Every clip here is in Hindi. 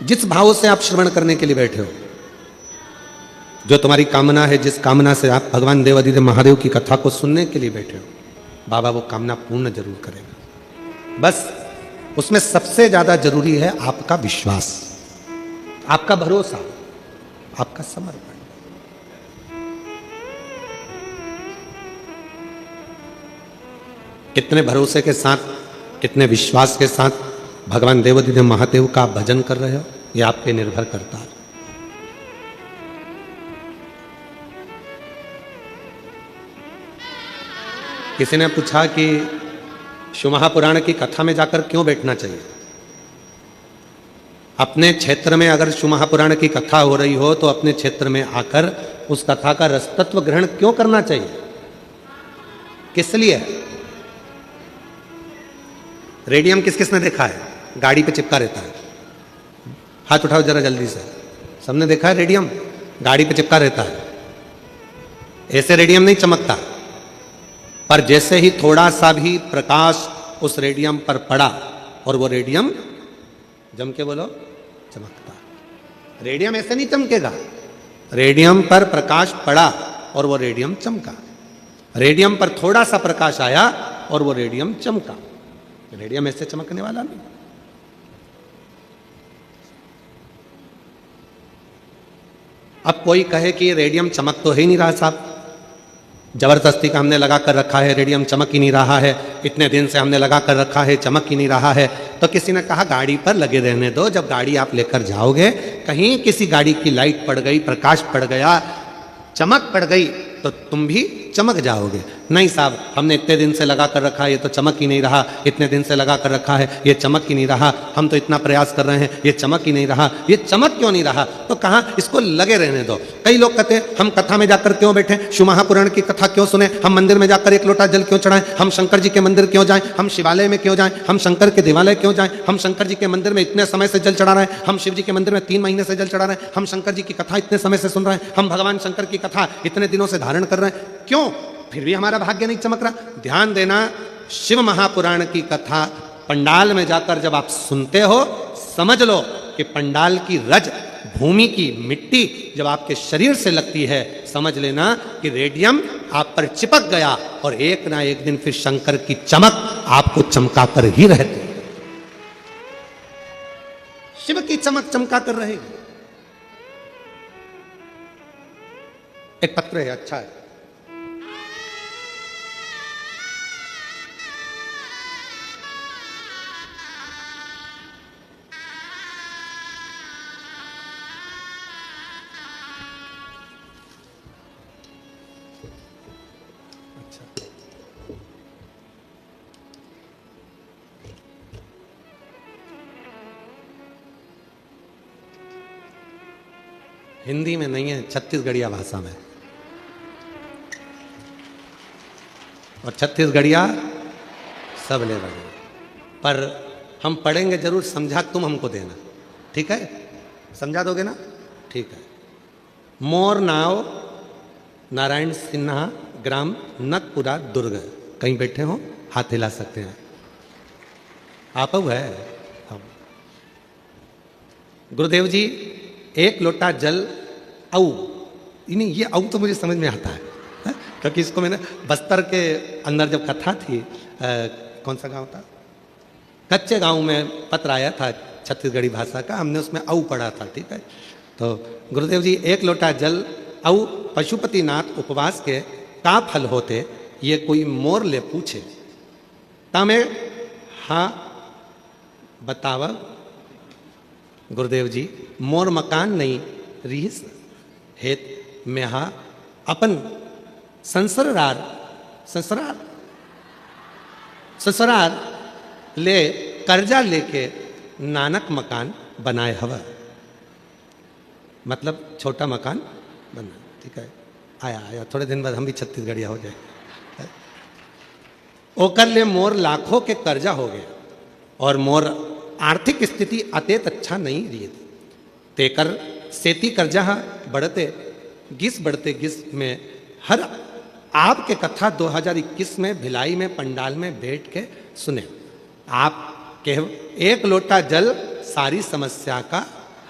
जिस भाव से आप श्रवण करने के लिए बैठे हो, जो तुम्हारी कामना है, जिस कामना से आप भगवान देवाधिदेव महादेव की कथा को सुनने के लिए बैठे हो, बाबा वो कामना पूर्ण जरूर करेगा। बस उसमें सबसे ज्यादा जरूरी है आपका विश्वास, आपका भरोसा, आपका समर्पण। कितने भरोसे के साथ, कितने विश्वास के साथ भगवान देवाधिदेव महादेव का भजन कर रहे हो, यह आप पे निर्भर करता है। किसी ने पूछा कि शिव महापुराण की कथा में जाकर क्यों बैठना चाहिए। अपने क्षेत्र में अगर शिव महापुराण की कथा हो रही हो तो अपने क्षेत्र में आकर उस कथा का रसतत्व ग्रहण क्यों करना चाहिए, किस लिए? रेडियम किस किसने देखा है? गाड़ी पे चिपका रहता है, हाथ उठाओ जरा जल्दी से। सबने देखा है रेडियम गाड़ी पे चिपका रहता है। ऐसे रेडियम नहीं चमकता, पर जैसे ही थोड़ा सा भी प्रकाश उस रेडियम पर पड़ा और वो रेडियम जम के बोलो चमकता। रेडियम ऐसे नहीं चमकेगा, रेडियम पर प्रकाश पड़ा और वो रेडियम चमका। रेडियम पर थोड़ा सा प्रकाश आया और वो रेडियम चमका। रेडियम ऐसे चमकने वाला नहीं। अब कोई कहे कि रेडियम चमक तो है ही नहीं रहा साहब, जबरदस्ती का हमने लगा कर रखा है, रेडियम चमक ही नहीं रहा है, इतने दिन से हमने लगा कर रखा है, चमक ही नहीं रहा है। तो किसी ने कहा गाड़ी पर लगे रहने दो, जब गाड़ी आप लेकर जाओगे, कहीं किसी गाड़ी की लाइट पड़ गई, प्रकाश पड़ गया, चमक पड़ गई, तो तुम भी चमक जाओगे। नहीं साहब, हमने इतने दिन से लगा कर रखा है, ये तो चमक ही नहीं रहा, इतने दिन से लगा कर रखा है, ये चमक ही नहीं रहा, हम तो इतना प्रयास कर रहे हैं, ये चमक ही नहीं रहा। ये चमक क्यों नहीं रहा? तो कहा इसको लगे रहने दो। कई लोग कहते हैं हम कथा में जाकर क्यों बैठे, शिव महापुराण की कथा क्यों सुने, हम मंदिर में जाकर एक लोटा जल क्यों चढ़ाएं, हम शंकर जी के मंदिर क्यों जाएं, हम शिवालय में क्यों जाएं, हम शंकर के देवालय क्यों जाएं, हम शंकर जी के मंदिर में इतने समय से जल चढ़ा रहे हैं, हम शिव जी के मंदिर में 3 महीने से जल चढ़ा रहे हैं, हम शंकर जी की कथा इतने समय से सुन रहे हैं, हम भगवान शंकर की कथा इतने दिनों से धारण कर रहे हैं, क्यों फिर भी हमारा भाग्य नहीं चमक रहा? ध्यान देना, शिव महापुराण की कथा पंडाल में जाकर जब आप सुनते हो, समझ लो कि पंडाल की रज, भूमि की मिट्टी जब आपके शरीर से लगती है, समझ लेना कि रेडियम आप पर चिपक गया और एक ना एक दिन फिर शंकर की चमक आपको चमका कर ही रहती है। शिव की चमक चमका कर रहेगी। एक पत्र है, अच्छा है। हिंदी में नहीं है, छत्तीसगढ़िया भाषा में। और छत्तीसगढ़िया सब ले रहे, पर हम पढ़ेंगे जरूर, समझा तुम हमको देना, ठीक है? समझा दोगे ना? ठीक है। मोर नाव नारायण सिन्हा, ग्राम नकपुरा, दुर्ग। कहीं बैठे हो, हाथ हिला सकते हैं आप। अब है गुरुदेव जी, एक लोटा जल औ, नहीं ये औ तो मुझे समझ में आता है, क्योंकि इसको मैंने बस्तर के अंदर जब कथा थी, कौन सा गांव था, कच्चे गांव में पत्र आया था छत्तीसगढ़ी भाषा का, हमने उसमें औ पढ़ा था, ठीक है? तो गुरुदेव जी, एक लोटा जल औ पशुपतिनाथ उपवास के का फल होते, ये कोई मोर ले पूछे, तमे हाँ बतावा गुरुदेव जी, मोर मकान नहीं रीस हेत में हा अपन संसरार संसरार संसरार ले कर्जा लेके नानक मकान बनाए हवा। मतलब छोटा मकान बना, ठीक है? आया आया, थोड़े दिन बाद हम भी छत्तीसगढ़िया हो जाए। ओकर ले मोर लाखों के कर्जा हो गए और मोर आर्थिक स्थिति अत्यंत अच्छा नहीं रही। तेकर सेती कर्जा बढ़ते गिस में हर आपके कथा 2021 में भिलाई में पंडाल में बैठ के सुने। आप के एक लोटा जल सारी समस्या का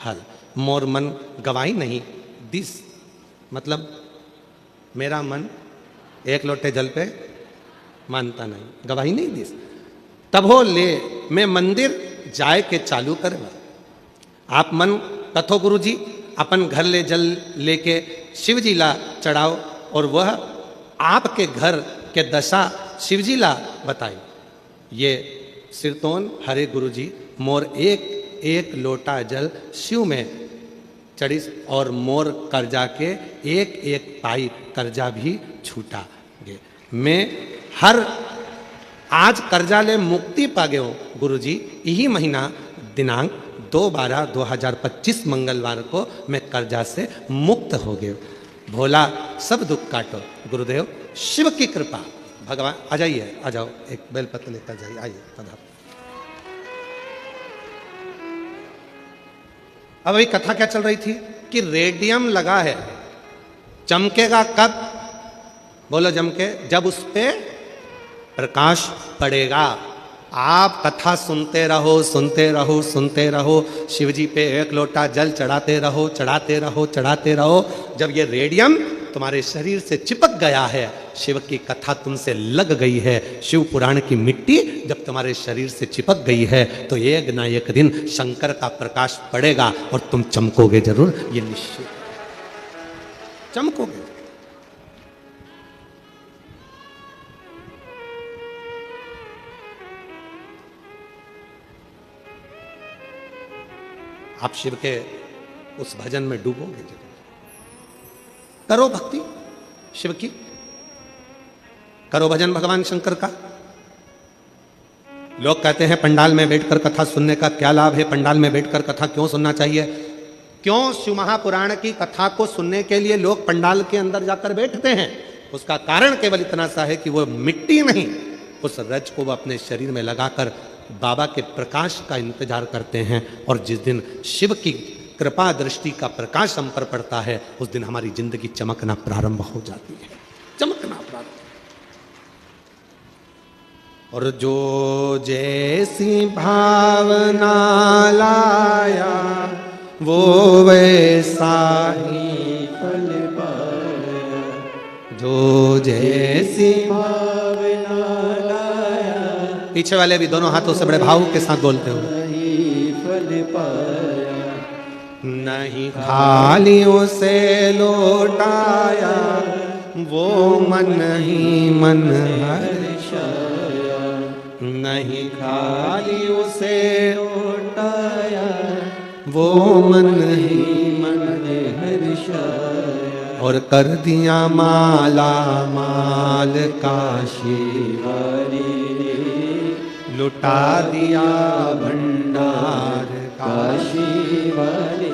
हल। मोर मन गवाई नहीं दिस, मतलब मेरा मन एक लोटे जल पे मानता नहीं, गवाही नहीं दिस। तब हो ले मैं मंदिर जाए के चालू कर। आप मन कथो गुरु जी, अपन घर ले जल लेके शिव जी ला चढ़ाओ, और वह आपके घर के दशा शिव जी ला बताई। ये सिरतोन हरे गुरु जी मोर एक एक लोटा जल शिव में चढ़िस, और मोर कर्जा के एक एक पाई कर्जा भी छूटा गे। मैं हर आज कर्जा ले मुक्ति पागे हो गुरु जी। यही महीना दिनांक 2/12/2025 मंगलवार को मैं कर्जा से मुक्त हो गए। भोला सब दुख काटो गुरुदेव, शिव की कृपा। भगवान आ जाइए, आ जाओ, एक बेलपत्र लेकर जाइए, आइए पधारो। अब वही कथा क्या चल रही थी कि रेडियम लगा है, चमकेगा कब? बोलो चमके, जब उस पे प्रकाश पड़ेगा। आप कथा सुनते रहो, सुनते रहो, सुनते रहो, शिव जी पे एक लोटा जल चढ़ाते रहो, चढ़ाते रहो, चढ़ाते रहो। जब ये रेडियम तुम्हारे शरीर से चिपक गया है, शिव की कथा तुमसे लग गई है, शिव पुराण की मिट्टी जब तुम्हारे शरीर से चिपक गई है, तो एक ना एक दिन शंकर का प्रकाश पड़ेगा और तुम चमकोगे जरूर, ये निश्चित चमकोगे। आप शिव के उस भजन में डूबोगे जरूर। करो भक्ति शिव की, करो भजन भगवान शंकर का। लोग कहते हैं पंडाल में बैठकर कथा सुनने का क्या लाभ है, पंडाल में बैठकर कथा क्यों सुनना चाहिए? क्यों शिव महापुराण की कथा को सुनने के लिए लोग पंडाल के अंदर जाकर बैठते हैं? उसका कारण केवल इतना सा है कि वो मिट्टी नहीं, उस रज को वो अपने शरीर में लगाकर बाबा के प्रकाश का इंतजार करते हैं। और जिस दिन शिव की कृपा दृष्टि का प्रकाश हम पर पड़ता है, उस दिन हमारी जिंदगी चमकना प्रारंभ हो जाती है, चमकना प्रारंभ। और जो जैसी भावना लाया वो वैसा ही फल पाया, जो जैसी भावना लाया। पीछे वाले भी दोनों हाथों से बड़े भाव के साथ बोलते हो। फल पाया नहीं खाली उसे लौटाया, वो मन ही मन हर्षाया। नहीं खाली उसे लौटाया, वो मन ही मन हर्षाया। और कर दिया माला माल काशी वाली, लुटा दिया भंडार काशी वाली।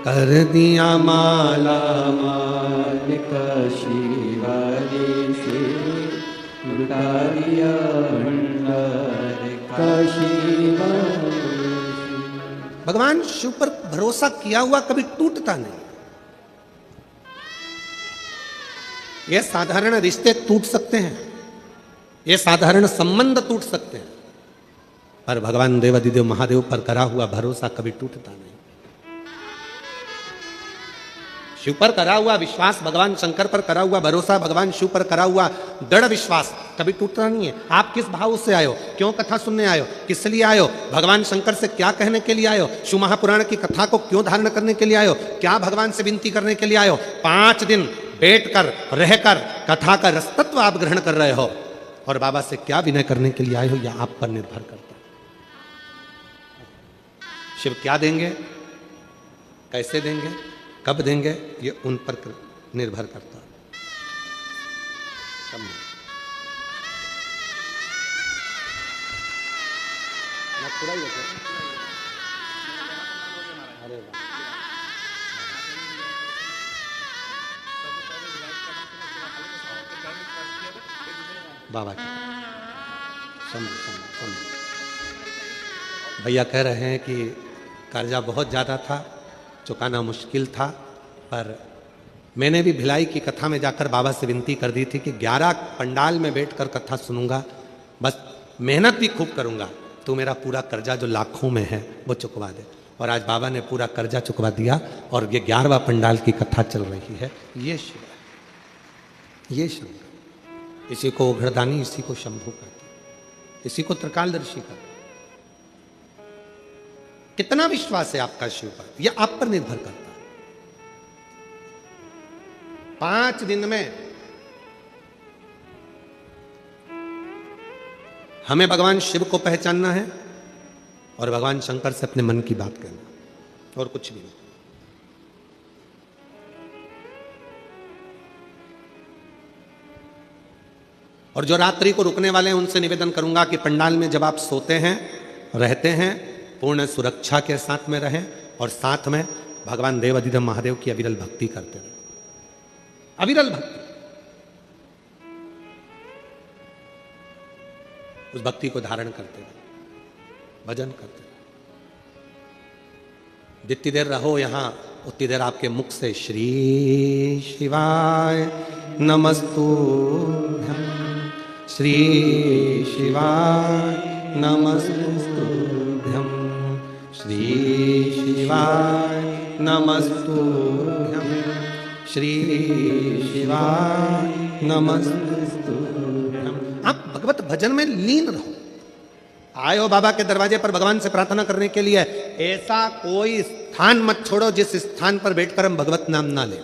कर दिया माला माल काशी वाली से, लुटा दिया भंडार काशी वाली। भगवान शिव पर भरोसा किया हुआ कभी टूटता नहीं। ये साधारण रिश्ते टूट सकते हैं, ये साधारण संबंध टूट सकते हैं, पर भगवान देवादिदेव महादेव पर करा हुआ भरोसा कभी टूटता नहीं। शिव पर करा हुआ विश्वास, भगवान शंकर पर करा हुआ भरोसा, भगवान शिव पर करा हुआ दृढ़ विश्वास कभी टूटता नहीं है। आप किस भाव से आए हो, क्यों कथा सुनने आए हो, किस लिए आए हो, भगवान शंकर से क्या कहने के लिए आए हो, शिव महापुराण की कथा को क्यों धारण करने के लिए आए हो, क्या भगवान से विनती करने के लिए आए हो। 5 दिन बैठकर रहकर कथा का रसतत्व आप ग्रहण कर रहे हो, और बाबा से क्या विनय करने के लिए आए हो, यह आप पर निर्भर करता है। शिव क्या देंगे, कैसे देंगे, कब देंगे, ये उन पर निर्भर करता है। बाबा की भैया कह रहे हैं कि कर्जा बहुत ज़्यादा था, चुकाना मुश्किल था, पर मैंने भी भिलाई की कथा में जाकर बाबा से विनती कर दी थी कि 11 पंडाल में बैठकर कथा सुनूंगा, बस मेहनत भी खूब करूंगा, तो मेरा पूरा कर्जा जो लाखों में है वो चुकवा दे। और आज बाबा ने पूरा कर्जा चुकवा दिया और ये 11वां पंडाल की कथा चल रही है। ये शिव है, ये शंकर। इसी को उघड़दानी, इसी को शंभू कहते हैं, इसी को त्रिकालदर्शी कहते हैं। कितना विश्वास है आपका शिव पर, यह आप पर निर्भर करता है। 5 दिन में हमें भगवान शिव को पहचानना है और भगवान शंकर से अपने मन की बात करना, और कुछ भी नहीं। और जो रात्रि को रुकने वाले हैं उनसे निवेदन करूंगा कि पंडाल में जब आप सोते हैं, रहते हैं, पूर्ण सुरक्षा के साथ में रहें और साथ में भगवान देवाधिदेव महादेव की अविरल भक्ति करते रहें। अविरल भक्ति, उस भक्ति को धारण करते रहे, भजन करते रहे। जितनी देर रहो यहां उतनी देर आपके मुख से श्री शिवाय नमस्तुभ्यं, श्री शिवाय नमस्तुभ्यं, श्री शिवाय नमस्तुभ्यं, श्री शिवाय नमस्तुभ्यं। आप भगवत भजन में लीन रहो। आए हो बाबा के दरवाजे पर भगवान से प्रार्थना करने के लिए, ऐसा कोई स्थान मत छोड़ो जिस स्थान पर बैठकर हम भगवत नाम ना लें।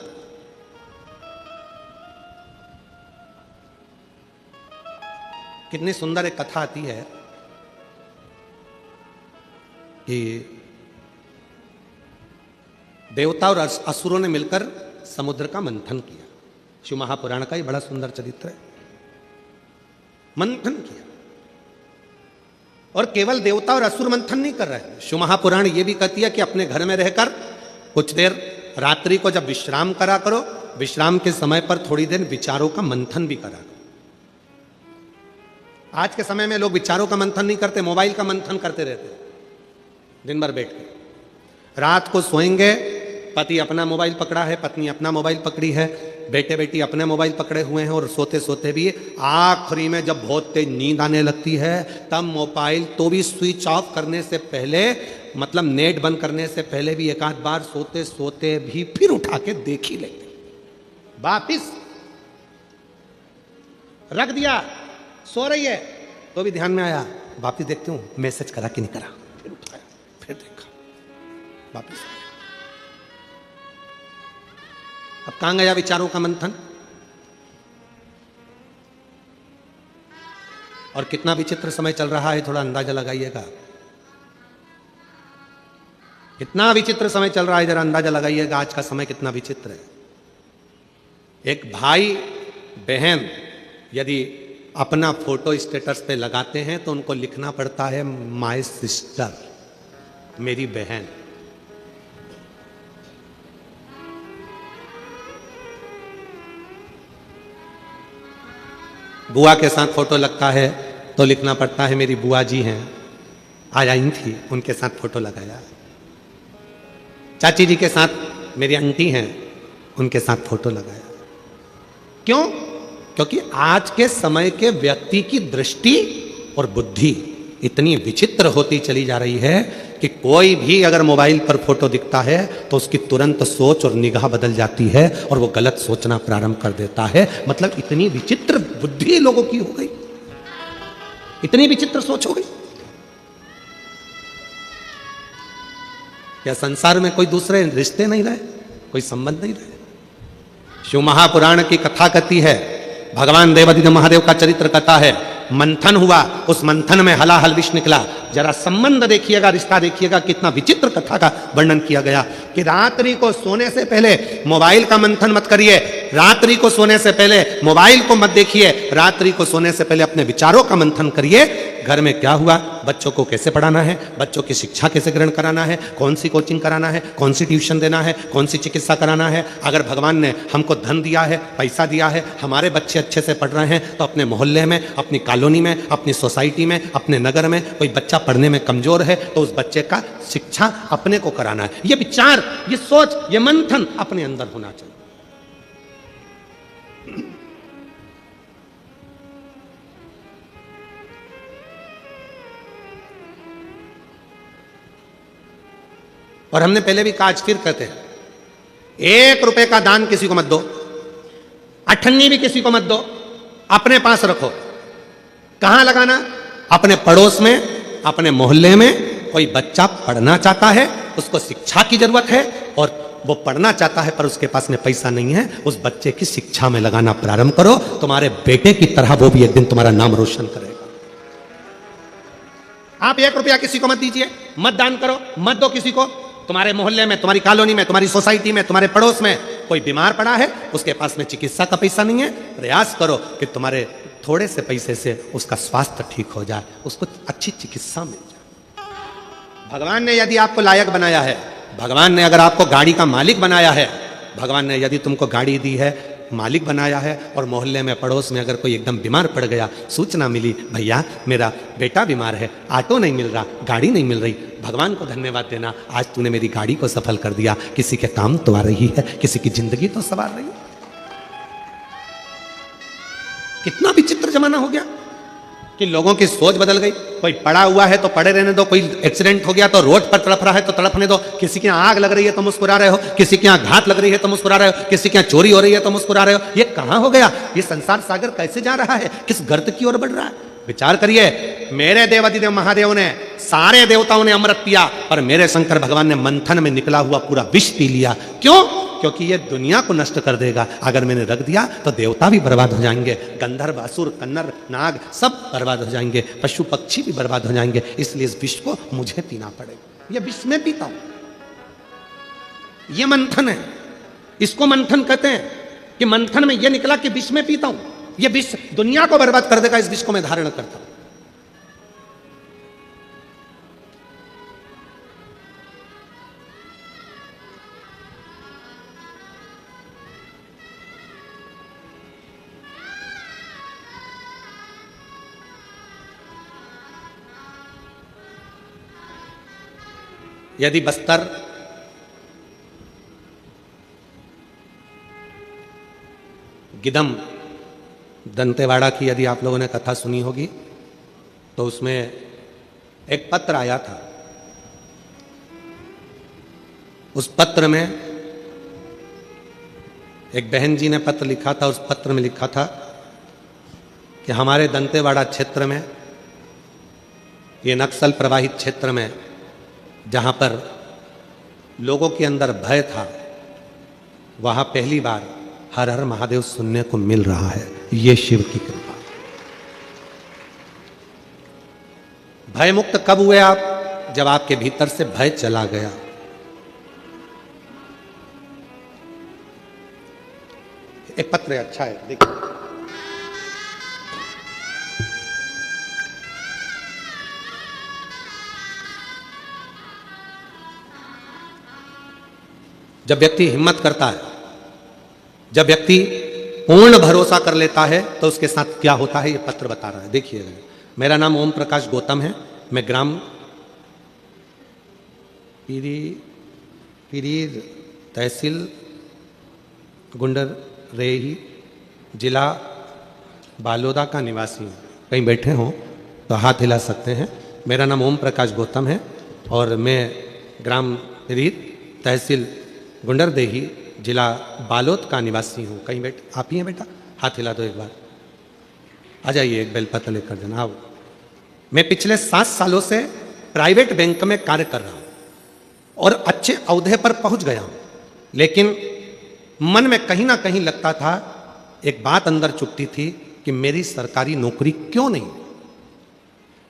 कितनी सुंदर एक कथा आती है कि देवता और असुरों ने मिलकर समुद्र का मंथन किया। शिव महापुराण का ये बड़ा सुंदर चरित्र है। मंथन किया, और केवल देवता और असुर मंथन नहीं कर रहे हैं। शिव महापुराण ये भी कहती है कि अपने घर में रहकर कुछ देर रात्रि को जब विश्राम करा करो, विश्राम के समय पर थोड़ी देर विचारों का मंथन भी करा करो। आज के समय में लोग विचारों का मंथन नहीं करते, मोबाइल का मंथन करते रहते हैं दिन भर बैठ के। रात को सोएंगे, पति अपना मोबाइल पकड़ा है, पत्नी अपना मोबाइल पकड़ी है, बेटे बेटी अपने मोबाइल पकड़े हुए हैं, और सोते सोते भी आखिरी में जब बहुत तेज नींद आने लगती है तब मोबाइल तो भी स्विच ऑफ करने से पहले, मतलब नेट बंद करने से पहले भी एक आध बार सोते सोते भी फिर उठा के देख ही लेते। वापिस रख दिया, सो रही है तो भी ध्यान में आया, वापिस देखते हूं मैसेज करा कि नहीं करा, फिर उठाया, फिर देखा, वापिस। अब कहां गया विचारों का मंथन? और कितना विचित्र समय चल रहा है, थोड़ा अंदाजा लगाइएगा। कितना विचित्र समय चल रहा है, जरा अंदाजा लगाइएगा आज का समय कितना विचित्र है। एक भाई बहन यदि अपना फोटो स्टेटस पे लगाते हैं तो उनको लिखना पड़ता है माय सिस्टर, मेरी बहन। बुआ के साथ फोटो लगता है तो लिखना पड़ता है मेरी बुआ जी हैं, आज आई थी, उनके साथ फोटो लगाया। चाची जी के साथ मेरी आंटी हैं, उनके साथ फोटो लगाया। क्यों? क्योंकि आज के समय के व्यक्ति की दृष्टि और बुद्धि इतनी विचित्र होती चली जा रही है कि कोई भी अगर मोबाइल पर फोटो दिखता है तो उसकी तुरंत सोच और निगाह बदल जाती है और वो गलत सोचना प्रारंभ कर देता है। मतलब इतनी विचित्र बुद्धि लोगों की हो गई, इतनी विचित्र सोच हो गई। क्या संसार में कोई दूसरे रिश्ते नहीं रहे, कोई संबंध नहीं रहे? शिव महापुराण की कथा कहती है, भगवान देवाधिदेव महादेव का चरित्र कथा है, मंथन हुआ, उस मंथन में हलाहल विष निकला। जरा संबंध देखिएगा, रिश्ता देखिएगा, कितना विचित्र कथा का वर्णन किया गया कि रात्रि को सोने से पहले मोबाइल का मंथन मत करिए, रात्रि को सोने से पहले मोबाइल को मत देखिए, रात्रि को सोने से पहले अपने विचारों का मंथन करिए। घर में क्या हुआ, बच्चों को कैसे पढ़ाना है, बच्चों की शिक्षा कैसे ग्रहण कराना है, कौन सी कोचिंग कराना है, कौन सी ट्यूशन देना है, कौन सी चिकित्सा कराना है। अगर भगवान ने हमको धन दिया है, पैसा दिया है, हमारे बच्चे अच्छे से पढ़ रहे हैं, तो अपने मोहल्ले में, अपनी कॉलोनी में, अपनी सोसाइटी में, अपने नगर में कोई बच्चा पढ़ने में कमजोर है तो उस बच्चे का शिक्षा अपने को कराना है। ये विचार, ये सोच, ये मंथन अपने अंदर होना चाहिए। और हमने पहले भी कहा, आज फिर कहते हैं, 1 रुपए का दान किसी को मत दो, अठन्नी भी किसी को मत दो, अपने पास रखो। कहां लगाना? अपने पड़ोस में, अपने मोहल्ले में। कोई बच्चा पढ़ना चाहता है, उसको शिक्षा की जरूरत है और वो पढ़ना चाहता है पर उसके पास में पैसा नहीं है, उस बच्चे की शिक्षा में लगाना प्रारंभ करो। तुम्हारे बेटे की तरह वो भी एक दिन तुम्हारा नाम रोशन करेगा। आप 1 रुपया किसी को मत दीजिए, मत दान करो, मत दो किसी को। तुम्हारे मोहल्ले में, तुम्हारी कॉलोनी में, तुम्हारी सोसाइटी में, तुम्हारे पड़ोस में कोई बीमार पड़ा है, उसके पास में चिकित्सा का पैसा नहीं है, प्रयास करो कि तुम्हारे थोड़े से पैसे से उसका स्वास्थ्य ठीक हो जाए, उसको अच्छी चिकित्सा मिल जाए। भगवान ने यदि आपको लायक बनाया है, भगवान ने अगर आपको गाड़ी का मालिक बनाया है, भगवान ने यदि तुमको गाड़ी दी है, मालिक बनाया है, और मोहल्ले में, पड़ोस में अगर कोई एकदम बीमार पड़ गया, सूचना मिली, भैया मेरा बेटा बीमार है, ऑटो नहीं मिल रहा, गाड़ी नहीं मिल रही, भगवान को धन्यवाद देना, आज तूने मेरी गाड़ी को सफल कर दिया। किसी के काम तो आ रही है, किसी की जिंदगी तो सवार रही है। कितना विचित्र जमाना हो गया कि लोगों की सोच बदल गई। कोई पड़ा हुआ है तो पड़े रहने दो, कोई एक्सीडेंट हो गया तो रोड पर तड़प रहा है तो तड़पने दो, किसी के यहाँ आग लग रही है तो मुस्कुरा रहे हो, किसी के यहाँ घात लग रही है तो मुस्कुरा रहे हो, किसी के यहाँ चोरी हो रही है तो मुस्कुरा रहे हो। ये कहां हो गया? ये संसार सागर कैसे जा रहा है? किस गर्त की ओर बढ़ रहा है? विचार करिए। मेरे देवाधिदेव महादेव ने, सारे देवताओं ने अमृत पिया, पर मेरे शंकर भगवान ने मंथन में निकला हुआ पूरा विष पी लिया। क्यों? क्योंकि ये दुनिया को नष्ट कर देगा। अगर मैंने रख दिया तो देवता भी बर्बाद हो जाएंगे, गंधर्व, असुर, कन्नर, नाग सब बर्बाद हो जाएंगे, पशु पक्षी भी बर्बाद हो जाएंगे। इसलिए इस विष को मुझे पीना पड़ेगा। ये विष में पीता हूं, ये मंथन है, इसको मंथन कहते हैं कि मंथन में ये निकला कि विष में पीता हूं। ये विष दुनिया को बर्बाद कर देगा, इस विष को मैं धारण करता हूं। यदि बस्तर गिदम दंतेवाड़ा की यदि आप लोगों ने कथा सुनी होगी तो उसमें एक पत्र आया था। उस पत्र में एक बहन जी ने पत्र लिखा था। उस पत्र में लिखा था कि हमारे दंतेवाड़ा क्षेत्र में, ये नक्सल प्रभावित क्षेत्र में, जहां पर लोगों के अंदर भय था, वहां पहली बार हर हर महादेव सुनने को मिल रहा है। ये शिव की कृपा। भय मुक्त कब हुए आप? जब आपके भीतर से भय चला गया। एक पत्र अच्छा है, देखिए। जब व्यक्ति हिम्मत करता है, जब व्यक्ति पूर्ण भरोसा कर लेता है, तो उसके साथ क्या होता है, ये पत्र बता रहा है। देखिएगा। मेरा नाम ओम प्रकाश गौतम है। मैं ग्राम पीरीर, तहसील गुंडर रेही, जिला बालोदा का निवासी हूँ। कहीं बैठे हों तो हाथ हिला सकते हैं। मेरा नाम ओम प्रकाश गौतम है और मैं ग्राम पीरीर, तहसील गुंडरदेही, जिला बालोद का निवासी हूँ। कहीं बैठ, आप ही हैं बेटा? हाथ हिला दो एक बार। आ जाइए, एक बेलपत्र लेकर जाना। आओ। मैं पिछले 7 सालों से प्राइवेट बैंक में कार्य कर रहा हूँ और अच्छे ओहदे पर पहुंच गया हूँ, लेकिन मन में कहीं ना कहीं लगता था, एक बात अंदर चुभती थी कि मेरी सरकारी नौकरी क्यों नहीं।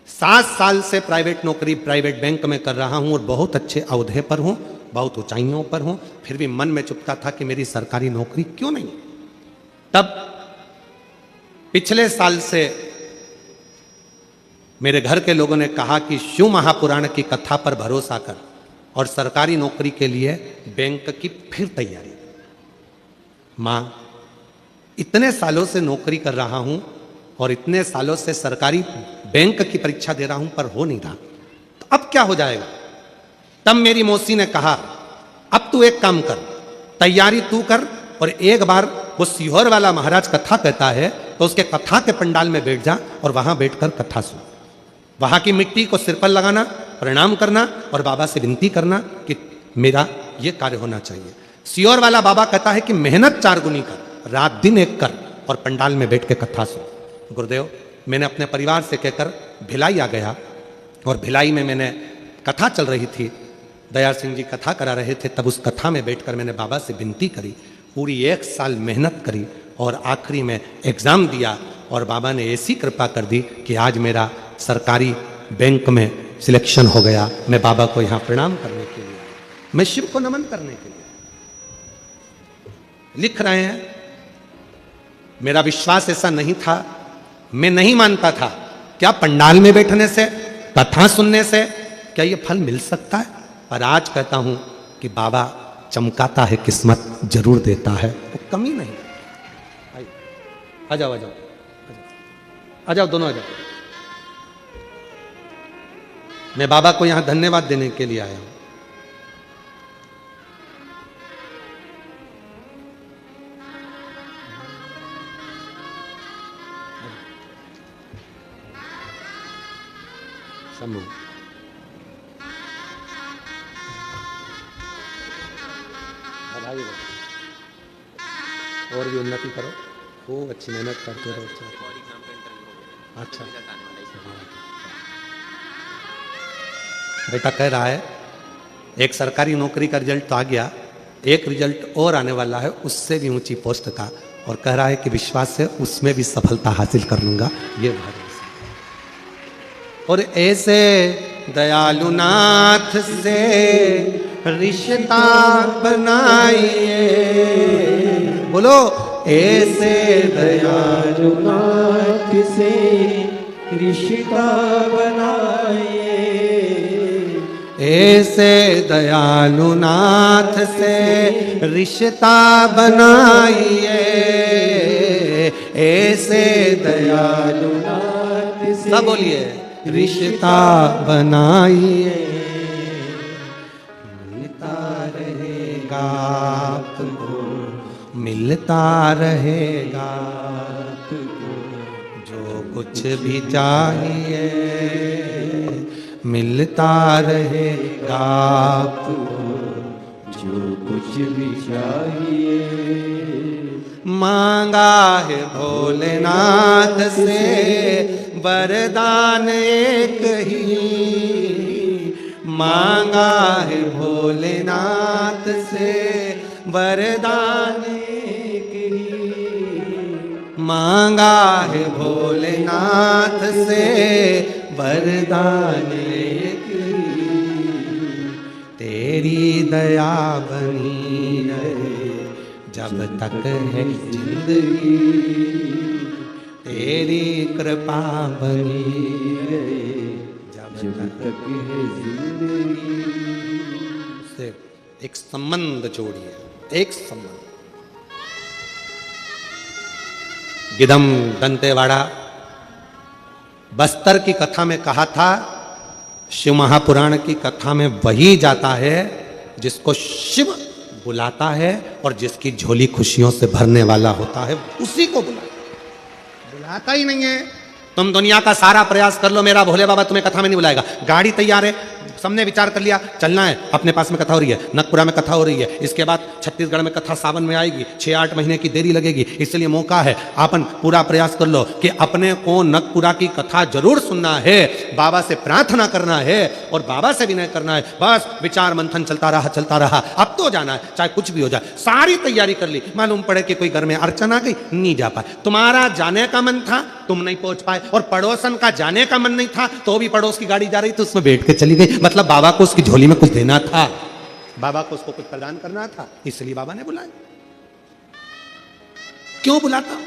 7 साल से प्राइवेट नौकरी प्राइवेट बैंक में कर रहा हूँ और बहुत अच्छे ओहदे पर हूँ, बहुत ऊंचाइयों पर हूं, फिर भी मन में चुभता था कि मेरी सरकारी नौकरी क्यों नहीं। तब पिछले साल से मेरे घर के लोगों ने कहा कि शिव महापुराण की कथा पर भरोसा कर और सरकारी नौकरी के लिए बैंक की फिर तैयारी। मां, इतने सालों से नौकरी कर रहा हूं और इतने सालों से सरकारी बैंक की परीक्षा दे रहा हूं, पर हो नहीं रहा, तो अब क्या हो जाएगा? तब मेरी मौसी ने कहा, अब तू एक काम कर, तैयारी तू कर और एक बार वो सीहोर वाला महाराज कथा कहता है तो उसके कथा के पंडाल में बैठ जा और वहां बैठकर कथा सुन। वहां की मिट्टी को सिर पर लगाना, प्रणाम करना और बाबा से विनती करना कि मेरा ये कार्य होना चाहिए। सियोर वाला बाबा कहता है कि मेहनत 4 गुनी कर, रात दिन एक कर और पंडाल में बैठ के कथा सुन। गुरुदेव, मैंने अपने परिवार से कहकर भिलाई आ गया और भिलाई में मैंने कथा चल रही थी, दयाल सिंह जी कथा करा रहे थे, तब उस कथा में बैठकर मैंने बाबा से विनती करी, पूरी 1 साल मेहनत करी और आखिरी में एग्ज़ाम दिया और बाबा ने ऐसी कृपा कर दी कि आज मेरा सरकारी बैंक में सिलेक्शन हो गया। मैं बाबा को यहाँ प्रणाम करने के लिए, मैं शिव को नमन करने के लिए। लिख रहे हैं, मेरा विश्वास ऐसा नहीं था, मैं नहीं मानता था क्या पंडाल में बैठने से, कथा सुनने से क्या ये फल मिल सकता है, पर आज कहता हूं कि बाबा चमकाता है, किस्मत जरूर देता है, वो कमी नहीं। आ जाओ आ जाओ आ जाओ, दोनों आ जाओ। मैं बाबा को यहां धन्यवाद देने के लिए आया हूं। शंभू, और भी उन्नति करो, खूब अच्छी मेहनत करते रहो। अच्छा, बेटा कह रहा है एक सरकारी नौकरी का रिजल्ट तो आ गया, एक रिजल्ट और आने वाला है, उससे भी ऊंची पोस्ट का, और कह रहा है कि विश्वास है उसमें भी सफलता हासिल कर लूंगा, ये भरोसा। और ऐसे दयालु नाथ से रिश्ता बनाइए, बोलो ऐसे दयालु नाथ से रिश्ता बनाइए, ऐसे दयालु नाथ से रिश्ता बनाइए, ऐसे दयालु नाथ से, सब बोलिए, रिश्ता बनाइए, मिलता रहेगा आपको, मिलता रहेगा आपको, जो कुछ भी चाहिए मिलता रहेगा आपको, जो कुछ भी चाहिए। मांगा है भोलेनाथ से वरदान एक ही, मांगा है भोलेनाथ से वरदान एक ही, मांगा है भोलेनाथ से वरदान एक ही, तेरी दया बनी रहे जब तक है जिंदगी, तेरी कृपा बनी रहे जब तक है जिंदगी। से एक संबंध जोड़िए, एक संबंध। गिदम दंतेवाड़ा बस्तर की कथा में कहा था, शिव महापुराण की कथा में वही जाता है जिसको शिव बुलाता है और जिसकी झोली खुशियों से भरने वाला होता है, उसी को बुलाता ही नहीं है। तुम दुनिया का सारा प्रयास कर लो, मेरा भोले बाबा तुम्हें कथा में नहीं बुलाएगा। गाड़ी तैयार है, सबने विचार कर लिया चलना है, अपने पास में कथा हो रही है, नगपुरा में कथा हो रही है, इसके बाद छत्तीसगढ़ में कथा सावन में आएगी, 6-8 महीने की देरी लगेगी, इसलिए मौका है, अपन पूरा प्रयास कर लो कि अपने को नगपुरा की कथा जरूर सुनना है, बाबा से प्रार्थना करना है और बाबा से विनय करना है। बस विचार मंथन चलता रहा, अब तो जाना है, चाहे कुछ भी हो जाए। सारी तैयारी कर ली, मालूम पड़े कि कोई घर में अड़चन आ गई, नहीं जा पाए। तुम्हारा जाने का मन था, तुम नहीं पहुंच पाए, और पड़ोसन का जाने का मन नहीं था, तो भी पड़ोस की गाड़ी जा रही थी, उसमें बैठ के चली गई। मतलब बाबा को उसकी झोली में कुछ देना था, बाबा को उसको कुछ प्रदान करना था, इसलिए बाबा ने बुलाया। क्यों बुलाता?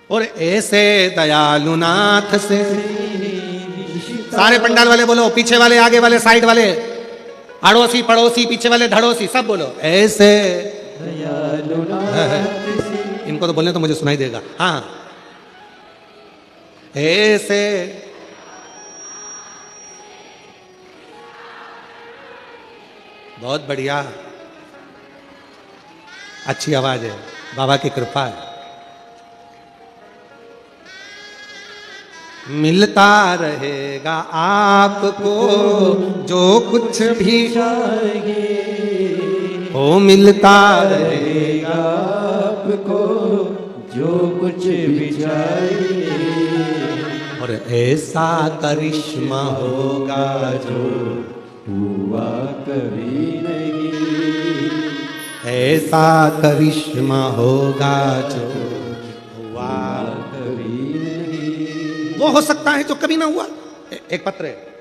और ऐसे दयालु नाथ से, सारे पंडाल वाले बोलो, पीछे वाले, आगे वाले, साइड वाले, अड़ोसी पड़ोसी, पीछे वाले धड़ोसी, सब बोलो ऐसे दयालु नाथ से। इनको तो बोलने तो मुझे सुनाई देगा। हाँ, ऐसे बहुत बढ़िया, अच्छी आवाज है, बाबा की कृपा है। मिलता रहेगा आपको जो कुछ भी चाहिए, ओ मिलता रहेगा आपको जो कुछ भी चाहिए, और ऐसा करिश्मा होगा जो हुआ कभी नहीं, ऐसा करिश्मा होगा जो हुआ कभी नहीं। वो हो सकता है जो कभी ना हुआ। एक पत्र है,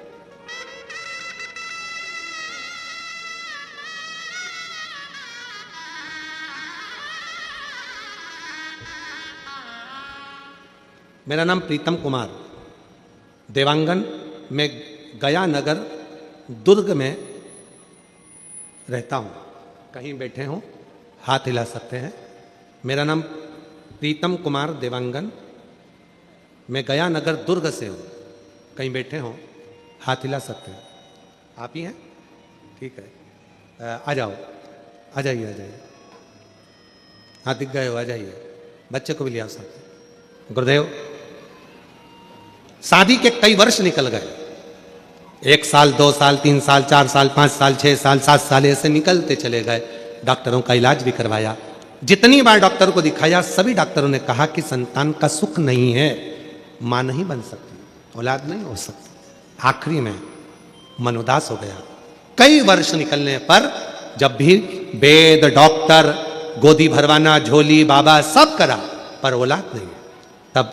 मेरा नाम प्रीतम कुमार, देवांगन, मैं गया नगर दुर्ग में रहता हूं। कहीं बैठे हो हाथ हिला सकते हैं। मेरा नाम प्रीतम कुमार देवांगन, मैं गया नगर दुर्ग से हूं। कहीं बैठे हो हाथ हिला सकते हैं। आप ही हैं? ठीक है, आ जाओ, आ जाइए, आ जाइए। हाँ दिख गए हो, आ जाइए। बच्चे को भी लिया सकते। गुरुदेव, शादी के कई वर्ष निकल गए, 1 साल, 2 साल, 3 साल, 4 साल, 5 साल, 6 साल, 7 साल ऐसे निकलते चले गए। डॉक्टरों का इलाज भी करवाया, जितनी बार डॉक्टर को दिखाया सभी डॉक्टरों ने कहा कि संतान का सुख नहीं है, मां नहीं बन सकती, औलाद नहीं हो सकती। आखिरी में मन उदास हो गया। कई वर्ष निकलने पर जब भी वेद, डॉक्टर, गोदी भरवाना, झोली, बाबा सब करा पर औलाद नहीं। तब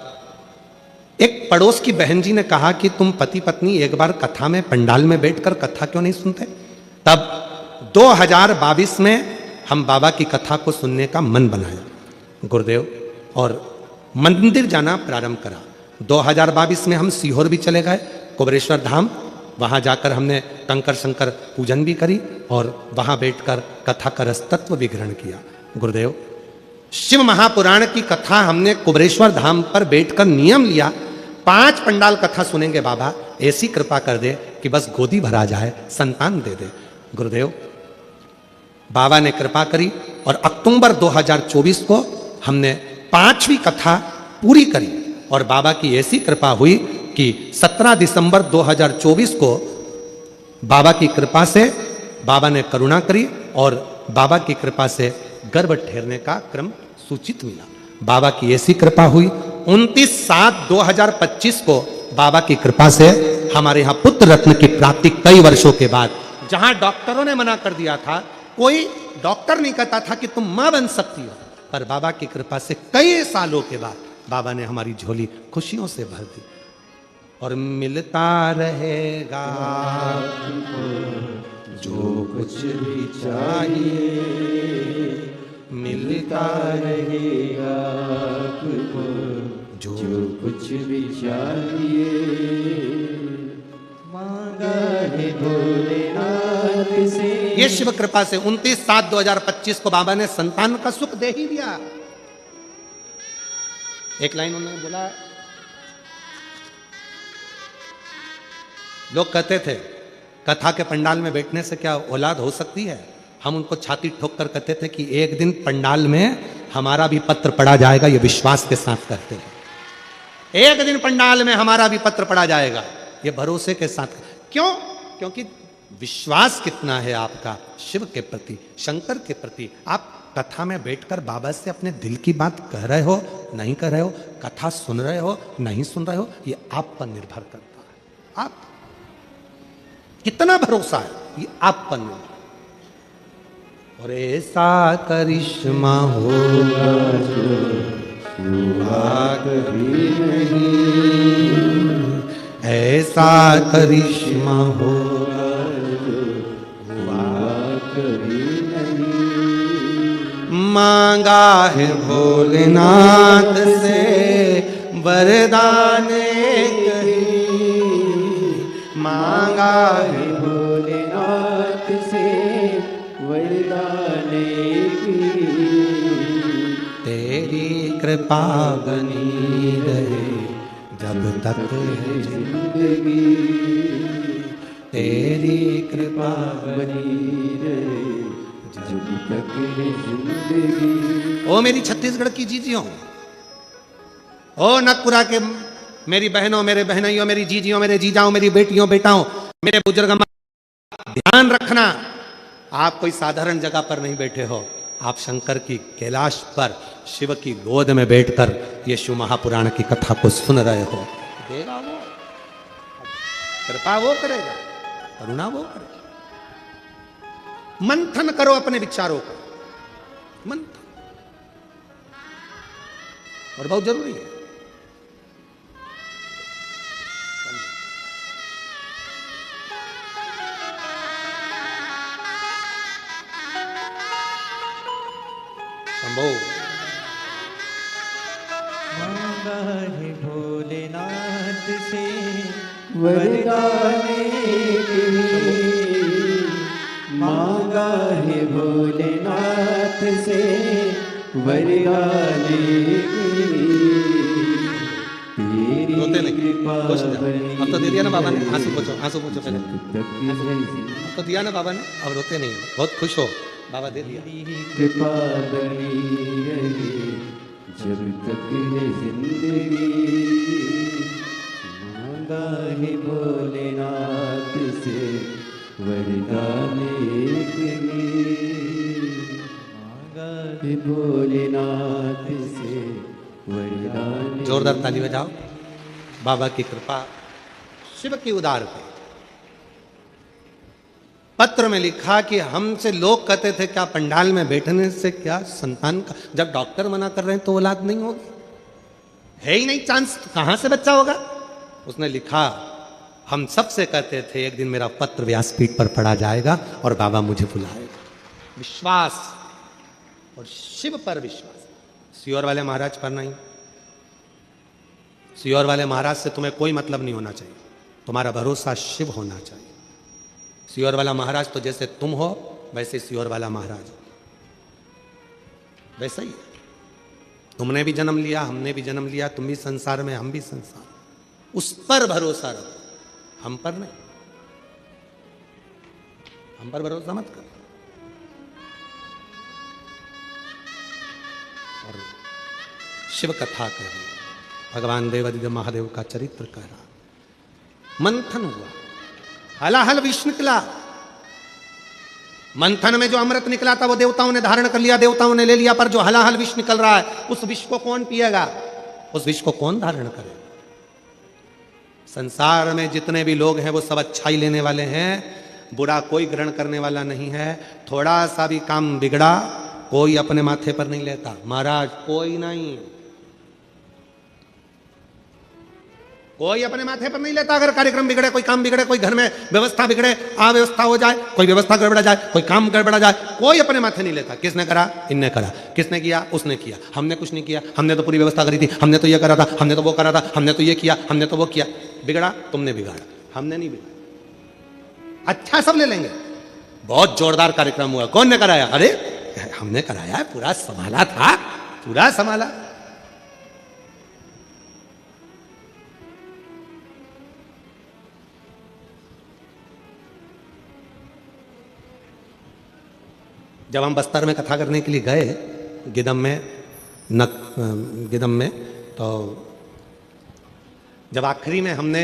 एक पड़ोस की बहन जी ने कहा कि तुम पति पत्नी एक बार कथा में पंडाल में बैठकर कथा क्यों नहीं सुनते। तब 2022 में हम बाबा की कथा को सुनने का मन बनाया गुरुदेव, और मंदिर जाना प्रारंभ करा। 2022 में हम सीहोर भी चले गए, कुबरेश्वर धाम। वहां जाकर हमने कंकर शंकर पूजन भी करी और वहां बैठकर कथा का रसतत्व भी ग्रहण किया। गुरुदेव, शिव महापुराण की कथा हमने कुबरेश्वर धाम पर बैठकर नियम लिया, 5 पंडाल कथा सुनेंगे बाबा, ऐसी कृपा कर दे कि बस गोदी भरा जाए, संतान दे दे। गुरुदेव, बाबा ने कृपा करी और अक्टूबर 2024 को हमने 5वीं कथा पूरी करी और बाबा की ऐसी कृपा हुई कि 17 दिसंबर 2024 को बाबा की कृपा से बाबा ने करुणा करी और बाबा की कृपा से गर्भ ठहरने का क्रम सूचित मिला। बाबा की ऐसी कृपा हुई 29/7/2025 को बाबा की कृपा से हमारे यहाँ पुत्र रत्न की प्राप्ति कई वर्षों के बाद, जहां डॉक्टरों ने मना कर दिया था, कोई डॉक्टर नहीं कहता था कि तुम मां बन सकती हो, पर बाबा की कृपा से कई सालों के बाद बाबा ने हमारी झोली खुशियों से भर दी। और मिलता रहेगा जो कुछ भी चाहिए, मिलता रहेगा आपको जो कुछ भी चाहिए, मांगा है भोलेनाथ से। ये शिव कृपा से 29/7/2025 को बाबा ने संतान का सुख दे ही दिया। एक लाइन उन्होंने बोला, लोग कहते थे कथा के पंडाल में बैठने से क्या औलाद हो सकती है। हम उनको छाती ठोक कर कहते थे कि एक दिन पंडाल में हमारा भी पत्र पड़ा जाएगा, ये विश्वास के साथ कहते हैं। एक दिन पंडाल में हमारा भी पत्र पड़ा जाएगा, ये भरोसे के साथ। क्यों? क्योंकि विश्वास कितना है आपका शिव के प्रति, शंकर के प्रति। आप कथा में बैठकर बाबा से अपने दिल की बात कह रहे हो, नहीं कह रहे हो, कथा सुन रहे हो, नहीं सुन रहे हो, ये आप पर निर्भर करता है। आप कितना भरोसा है, ये आप पर निर्भर। और ऐसा करिश्मा होगा जो हुआ कभी नहीं, ऐसा करिश्मा होगा जो हुआ कभी नहीं। मांगा है भोलेनाथ से वरदान कहीं, मांगा है भोलेनाथ से वरदान की, तेरी कृपा बनी रहे जब तक है जिंदगी, तेरी कृपा बनी रहे जब तक है जिंदगी। ओ मेरी छत्तीसगढ़ की जीजियों, ओ नागपुरा के मेरी बहनों, मेरे बहनोइयों, मेरी जीजियों, मेरे जीजाओं, मेरी बेटियों, बेटाओं, मेरे बुजुर्ग, ध्यान रखना, आप कोई साधारण जगह पर नहीं बैठे हो, आप शंकर की कैलाश पर शिव की गोद में बैठकर ये शिव महापुराण की कथा को सुन रहे हो। देगा वो, कृपा वो करेगा, करुणा वो करेगा। मंथन करो अपने विचारों को, मंथन, और बहुत जरूरी है। मांगा है भोलेनाथ से वरदाने के लिए, मांगा है भोलेनाथ से वरदाने के लिए। रोते नहीं, खुश हो जाओ। अब तो दे दिया ना बाबा ने, आंसू पोछो, आंसू पोछो पहले। अब तो दिया ना बाबा ने, अब रोते नहीं, बहुत खुश हो, बाबा दे दिया। कृपा बनी रही जब तक है जिंदगी, मांगा है भोलेनाथ से वरदान एक लिए, मांगा है भोलेनाथ से वरदान। जोरदार ताली बजाओ। बाबा की कृपा, शिव की उदार पे। पत्र में लिखा कि हमसे लोग कहते थे क्या पंडाल में बैठने से क्या संतान का, जब डॉक्टर मना कर रहे हैं तो औलाद नहीं होगी, है ही नहीं चांस, तो कहां से बच्चा होगा। उसने लिखा, हम सबसे कहते थे एक दिन मेरा पत्र व्यासपीठ पर पढ़ा जाएगा और बाबा मुझे बुलाएगा। विश्वास और शिव पर विश्वास। सियोर वाले महाराज पर नहीं, सियोर वाले महाराज से तुम्हें कोई मतलब नहीं होना चाहिए, तुम्हारा भरोसा शिव होना चाहिए। सियोर वाला महाराज तो जैसे तुम हो वैसे सियोर वाला महाराज वैसा ही है। तुमने भी जन्म लिया, हमने भी जन्म लिया, तुम भी संसार में, हम भी संसार, उस पर भरोसा रखो, हम पर नहीं। हम पर भरोसा मत करो। और शिव कथा कह रही, भगवान देवादिदेव महादेव का चरित्र कह रहा। मंथन हुआ, हलाहल विष निकला। मंथन में जो अमृत निकला था वो देवताओं ने धारण कर लिया, देवताओं ने ले लिया, पर जो हलाहल विष निकल रहा है उस विष को कौन पिएगा, उस विष को कौन धारण करेगा। संसार में जितने भी लोग हैं वो सब अच्छाई लेने वाले हैं, बुरा कोई ग्रहण करने वाला नहीं है। थोड़ा सा भी काम बिगड़ा कोई अपने माथे पर नहीं लेता, महाराज कोई नहीं, कोई अपने माथे पर नहीं लेता। अगर कार्यक्रम बिगड़े, कोई काम बिगड़े, कोई घर में व्यवस्था बिगड़े, अव्यवस्था हो जाए, कोई व्यवस्था गड़बड़ा जाए, कोई काम गड़बड़ा जाए, कोई अपने माथे नहीं लेता। किसने करा, इनने करा, किसने किया, उसने किया, हमने कुछ नहीं किया, हमने तो पूरी व्यवस्था करी थी, हमने तो ये करा था, हमने तो वो करा था, हमने तो ये किया, हमने तो वो किया। बिगड़ा तुमने बिगाड़ा, हमने नहीं बिगाड़ा। अच्छा सब ले लेंगे, बहुत जोरदार कार्यक्रम हुआ, कौन ने कराया, अरे हमने कराया, पूरा संभाला था, पूरा संभाला। जब हम बस्तर में कथा करने के लिए गए, गिदम में, तो जब आखिरी में हमने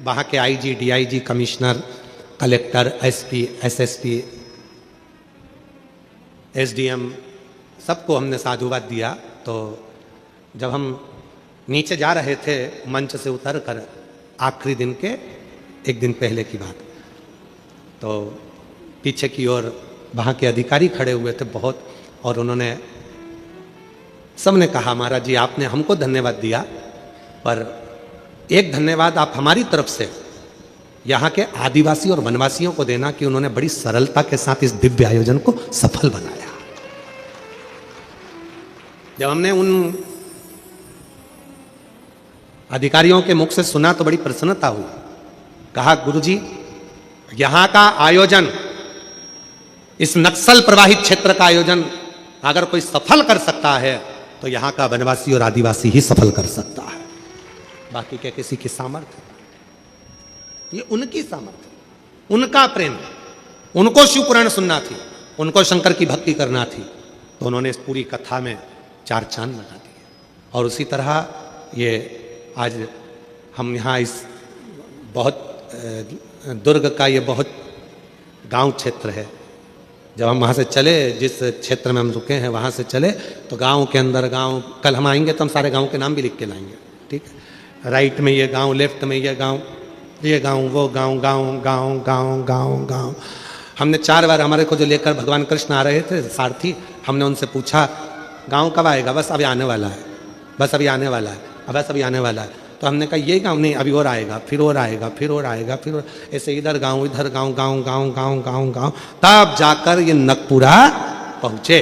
वहाँ के IG, DIG, commissioner, collector, SP, SSP, SDM सबको हमने साधुवाद दिया, तो जब हम नीचे जा रहे थे मंच से उतर कर, आखिरी दिन के एक दिन पहले की बात, तो पीछे की ओर वहाँ के अधिकारी खड़े हुए थे बहुत, और उन्होंने सबने कहा, महाराज जी आपने हमको धन्यवाद दिया, पर एक धन्यवाद आप हमारी तरफ से यहाँ के आदिवासी और वनवासियों को देना कि उन्होंने बड़ी सरलता के साथ इस दिव्य आयोजन को सफल बनाया। जब हमने उन अधिकारियों के मुख से सुना तो बड़ी प्रसन्नता हुई। कहा, गुरुजी यहाँ का आयोजन, इस नक्सल प्रवाहित क्षेत्र का आयोजन अगर कोई सफल कर सकता है तो यहाँ का वनवासी और आदिवासी ही सफल कर सकता है, बाकी क्या किसी की सामर्थ्य। ये उनकी सामर्थ्य, उनका प्रेम, उनको शिव पुराण सुनना थी, उनको शंकर की भक्ति करना थी, तो उन्होंने इस पूरी कथा में चार चांद लगा दिए। और उसी तरह ये आज हम यहाँ इस बहुत दुर्ग का ये बहुत गांव क्षेत्र है। जब हम वहाँ से चले, जिस क्षेत्र में हम रुके हैं वहाँ से चले, तो गांव के अंदर गांव, कल हम आएंगे तो हम सारे गांव के नाम भी लिख के लाएंगे, ठीक है। राइट में ये गांव, लेफ्ट में ये गांव, ये गांव, वो गांव, गांव गांव गांव गांव गांव। हमने 4 बार, हमारे को जो लेकर भगवान कृष्ण आ रहे थे सारथी, हमने उनसे पूछा गांव कब आएगा? बस अभी आने वाला है, बस अभी आने वाला है, बस अभी आने वाला है। तो हमने कहा ये गांव नहीं, अभी और आएगा, फिर और आएगा, फिर और आएगा, फिर और, ऐसे इधर गांव, इधर गांव, गांव गांव गांव गांव गांव, तब जाकर ये नगपुरा पहुंचे।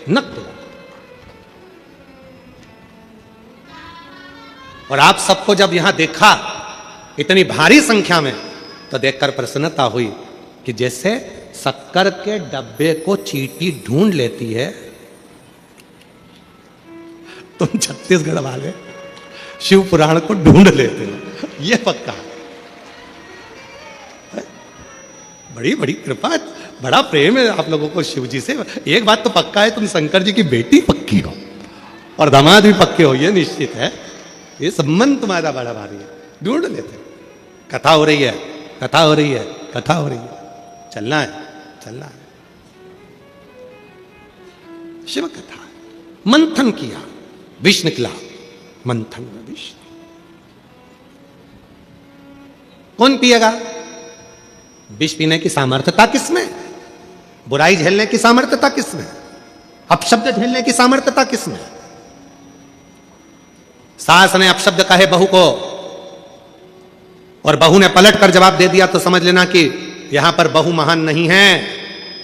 नगपुरा। और आप सबको जब यहां देखा इतनी भारी संख्या में, तो देखकर प्रसन्नता हुई कि जैसे शक्कर के डब्बे को चींटी ढूंढ लेती है, तुम छत्तीसगढ़ वाले शिव पुराण को ढूंढ लेते हो। ये पक्का बड़ी बड़ी कृपा, बड़ा प्रेम है आप लोगों को शिव जी से। एक बात तो पक्का है, तुम शंकर जी की बेटी पक्की हो और दामाद भी पक्के हो, ये निश्चित है। ये संबंध तुम्हारा बड़ा भारी है, ढूंढ लेते। कथा हो रही है, कथा हो रही है, कथा हो रही है, चलना है, चलना है। शिव कथा मंथन किया, विष निकला, मंथन में विष। कौन पिएगा? विष पीने की सामर्थ्यता किसमें? बुराई झेलने की सामर्थ्यता किसमें? अपशब्द झेलने की सामर्थ्यता किसमें? सास ने अपशब्द कहे बहू को और बहू ने पलट कर जवाब दे दिया, तो समझ लेना कि यहां पर बहू महान नहीं है।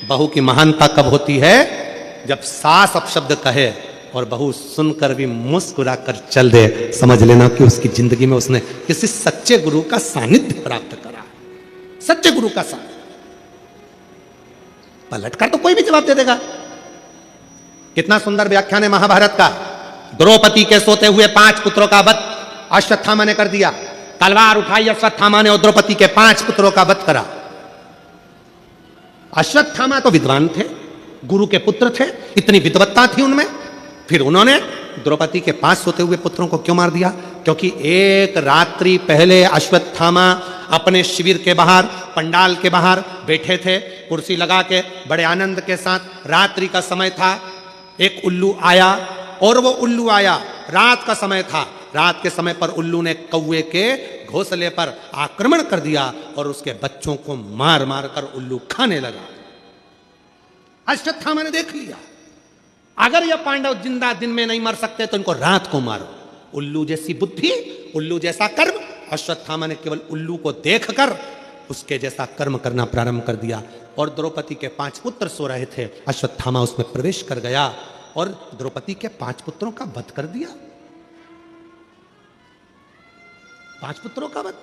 बहू की महानता कब होती है? जब सास अपशब्द कहे और बहू सुनकर भी मुस्कुरा कर चल दे, समझ लेना कि उसकी जिंदगी में उसने किसी सच्चे गुरु का सानिध्य प्राप्त करा। सच्चे गुरु का सानिध्य। पलट कर तो कोई भी जवाब दे देगा। कितना सुंदर व्याख्यान है महाभारत का। द्रौपदी के सोते हुए 5 पुत्रों का वध अश्वत्थामा ने कर दिया। तलवार उठाई अश्वत्थामा ने और द्रौपदी के 5 पुत्रों का वध करा। अश्वत्थामा तो विद्वान थे, गुरु के पुत्र थे, इतनी विद्वत्ता थी उनमें, फिर उन्होंने द्रौपदी के 5 सोते हुए पुत्रों को क्यों मार दिया? क्योंकि एक रात्रि पहले अश्वत्थामा अपने शिविर के बाहर, पंडाल के बाहर बैठे थे, कुर्सी लगा के बड़े आनंद के साथ। रात्रि का समय था, एक उल्लू आया और वो उल्लू आया, रात का समय था। रात के समय पर उल्लू ने कौवे के घोंसले पर आक्रमण कर दिया और उसके बच्चों को मार मार कर उल्लू खाने लगा। अश्वत्थामा ने देख लिया, अगर ये पांडव जिंदा दिन में नहीं मर सकते तो इनको रात को मारो। उल्लू जैसी बुद्धि, उल्लू जैसा कर्म। अश्वत्थामा ने केवल उल्लू को देखकर उसके जैसा कर्म करना प्रारंभ कर दिया। और द्रौपदी के 5 पुत्र सो रहे थे, अश्वत्थामा उसमें प्रवेश कर गया और द्रौपदी के 5 पुत्रों का वध कर दिया। 5 पुत्रों का वध।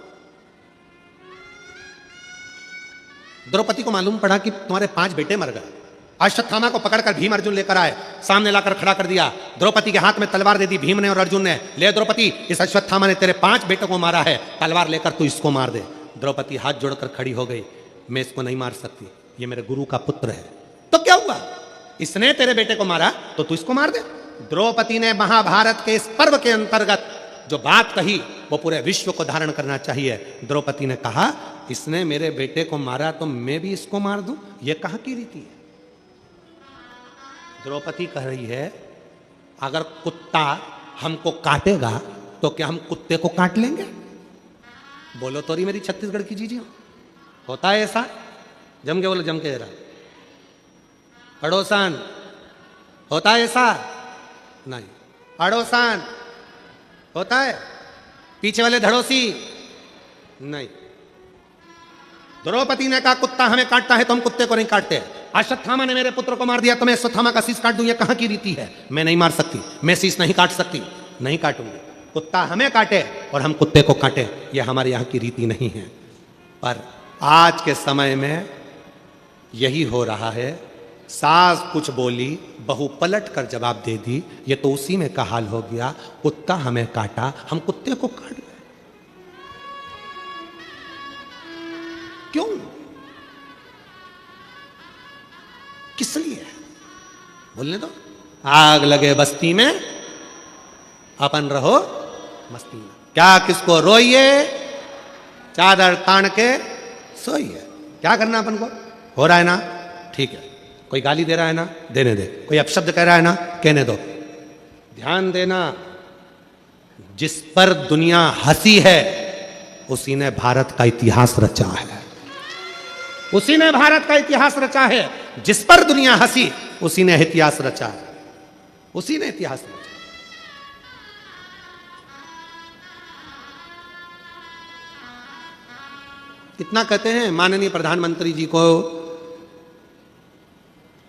द्रौपदी को मालूम पड़ा कि तुम्हारे 5 बेटे मर गए। अश्वत्थामा को पकड़कर भीम अर्जुन लेकर आए, सामने लाकर खड़ा कर दिया। द्रौपदी के हाथ में तलवार दे दी भीम ने और अर्जुन ने। ले द्रौपदी, इस अश्वत्थामा ने तेरे 5 बेटों को मारा है, तलवार लेकर तू इसको मार दे। द्रौपदी हाथ जोड़कर खड़ी हो गई, मैं इसको नहीं मार सकती, ये मेरे गुरु का पुत्र है। तो क्या हुआ? इसने तेरे बेटे को मारा तो तू इसको मार दे। द्रौपदी ने महाभारत के इस पर्व के अंतर्गत जो बात कही वो पूरे विश्व को धारण करना चाहिए। द्रौपदी ने कहा, इसने मेरे बेटे को मारा तो मैं भी इसको मार दूं, ये कहां की रीति है? द्रौपदी कह रही है, अगर कुत्ता हमको काटेगा तो क्या हम कुत्ते को काट लेंगे? बोलो तो रही मेरी छत्तीसगढ़ की जीजियों, होता है ऐसा? जम के बोलो, जम के जरा। अड़ोसान, होता है ऐसा? नहीं। अड़ोसान होता है? पीछे वाले धड़ोसी नहीं। द्रौपदी ने कहा, कुत्ता हमें काटता है तो हम कुत्ते को नहीं काटते। अश्वत्थामा ने मेरे पुत्र को मार दिया तो मैं अश्वत्थामा का शीश काट दूं, ये कहां की रीति है? मैं नहीं मार सकती, मैं शीश नहीं काट सकती, नहीं काटूंगी। कुत्ता हमें काटे और हम कुत्ते को काटे, यह हमारे यहां की रीति नहीं है। पर आज के समय में यही हो रहा है। सास कुछ बोली, बहू पलट कर जवाब दे दी, ये तो उसी में का हाल हो गया। कुत्ता हमें काटा, हम कुत्ते को काट गए। क्यों? किस लिए? बोलने दो। आग लगे बस्ती में, अपन रहो मस्ती में। क्या किसको रोइए, चादर तान के सोइए। क्या करना अपन को? हो रहा है ना, ठीक है। कोई गाली दे रहा है ना, देने दे। कोई अपशब्द कह रहा है ना, कहने दो। ध्यान देना, जिस पर दुनिया हंसी है उसी ने भारत का इतिहास रचा है। उसी ने भारत का इतिहास रचा है। जिस पर दुनिया हंसी उसी ने इतिहास रचा है। उसी ने इतिहास रचा। कितना कहते हैं माननीय प्रधानमंत्री जी को,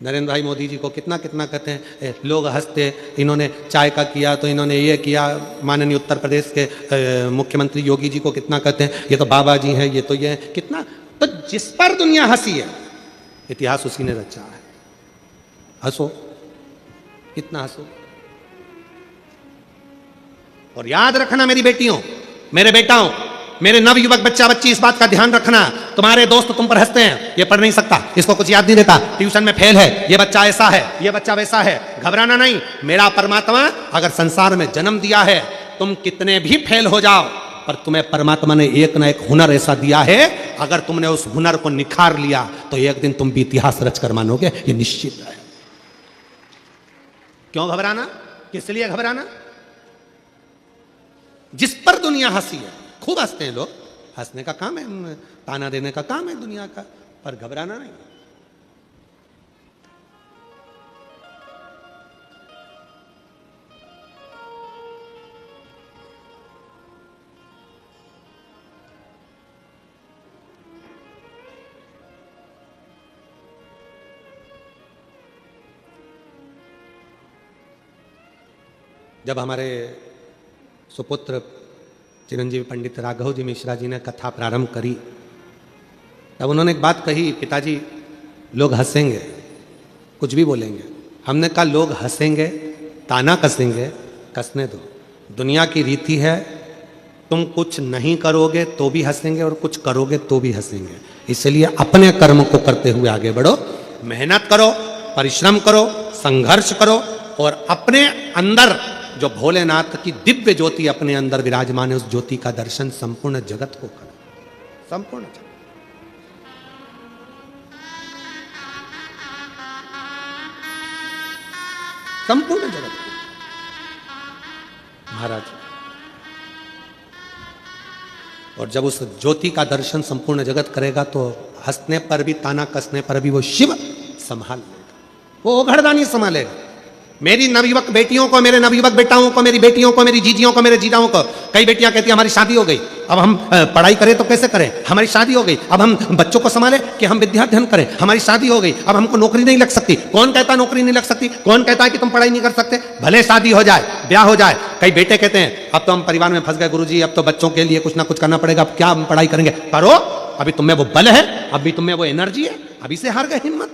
नरेंद्र भाई मोदी जी को, कितना कितना कहते हैं, लोग हंसते, इन्होंने चाय का किया तो इन्होंने ये किया। माननीय उत्तर प्रदेश के मुख्यमंत्री योगी जी को कितना कहते हैं, ये तो बाबा जी हैं, ये तो ये कितना। तो जिस पर दुनिया हंसी है इतिहास उसी ने रचा है। हंसो, कितना हंसो। और याद रखना मेरी बेटियों, मेरे बेटाओं, मेरे नवयुवक बच्चा बच्ची, इस बात का ध्यान रखना, तुम्हारे दोस्त तुम पर हंसते हैं, ये पढ़ नहीं सकता, इसको कुछ याद नहीं रहता, ट्यूशन में फेल है, ये बच्चा ऐसा है, ये बच्चा वैसा है। घबराना नहीं। मेरा परमात्मा अगर संसार में जन्म दिया है, तुम कितने भी फेल हो जाओ, पर तुम्हें परमात्मा ने एक ना एक हुनर ऐसा दिया है, अगर तुमने उस हुनर को निखार लिया तो एक दिन तुम भी इतिहास रचकर मानोगे, ये निश्चित है। क्यों घबराना? किस लिए घबराना? जिस पर दुनिया हंसी है, खूब हंसते हैं लोग, हंसने का काम है, ताना देने का काम है दुनिया का, पर घबराना नहीं। जब हमारे सुपुत्र चिरंजीवी पंडित राघव जी मिश्रा जी ने कथा प्रारंभ करी, तब उन्होंने एक बात कही, पिताजी लोग हंसेंगे, कुछ भी बोलेंगे। हमने कहा लोग हंसेंगे, ताना कसेंगे, कसने दो। दुनिया की रीति है, तुम कुछ नहीं करोगे तो भी हंसेंगे और कुछ करोगे तो भी हंसेंगे। इसलिए अपने कर्म को करते हुए आगे बढ़ो, मेहनत करो, परिश्रम करो, संघर्ष करो, और अपने अंदर जो भोलेनाथ की दिव्य ज्योति अपने अंदर विराजमान है, उस ज्योति का दर्शन संपूर्ण जगत को करो। संपूर्ण जगत, संपूर्ण जगत महाराज। और जब उस ज्योति का दर्शन संपूर्ण जगत करेगा तो हंसने पर भी, ताना कसने पर भी वो शिव संभाल लेगा, वो ओघड़दानी संभालेगा। मेरी नवयुवक बेटियों को, मेरे नवयुवक बेटाओं को, मेरी बेटियों को, मेरी जीजियों को, मेरे जीजाओं को, कई बेटियां कहती हैं हमारी शादी हो गई, अब हम पढ़ाई करें तो कैसे करें, हमारी शादी हो गई, अब हम बच्चों को संभालें कि हम विद्याध्ययन करें, हमारी शादी हो गई, अब हमको नौकरी नहीं लग सकती। कौन कहता नौकरी नहीं लग सकती? कौन कहता है कि तुम पढ़ाई नहीं कर सकते? भले शादी हो जाए, ब्याह हो जाए। कई बेटे कहते हैं अब तो हम परिवार में फंस गए गुरुजी, अब तो बच्चों के लिए कुछ ना कुछ करना पड़ेगा, अब क्या हम पढ़ाई करेंगे? करो, अभी तुम में वो बल है, अभी तुम में वो एनर्जी है, अभी से हार गए हिम्मत,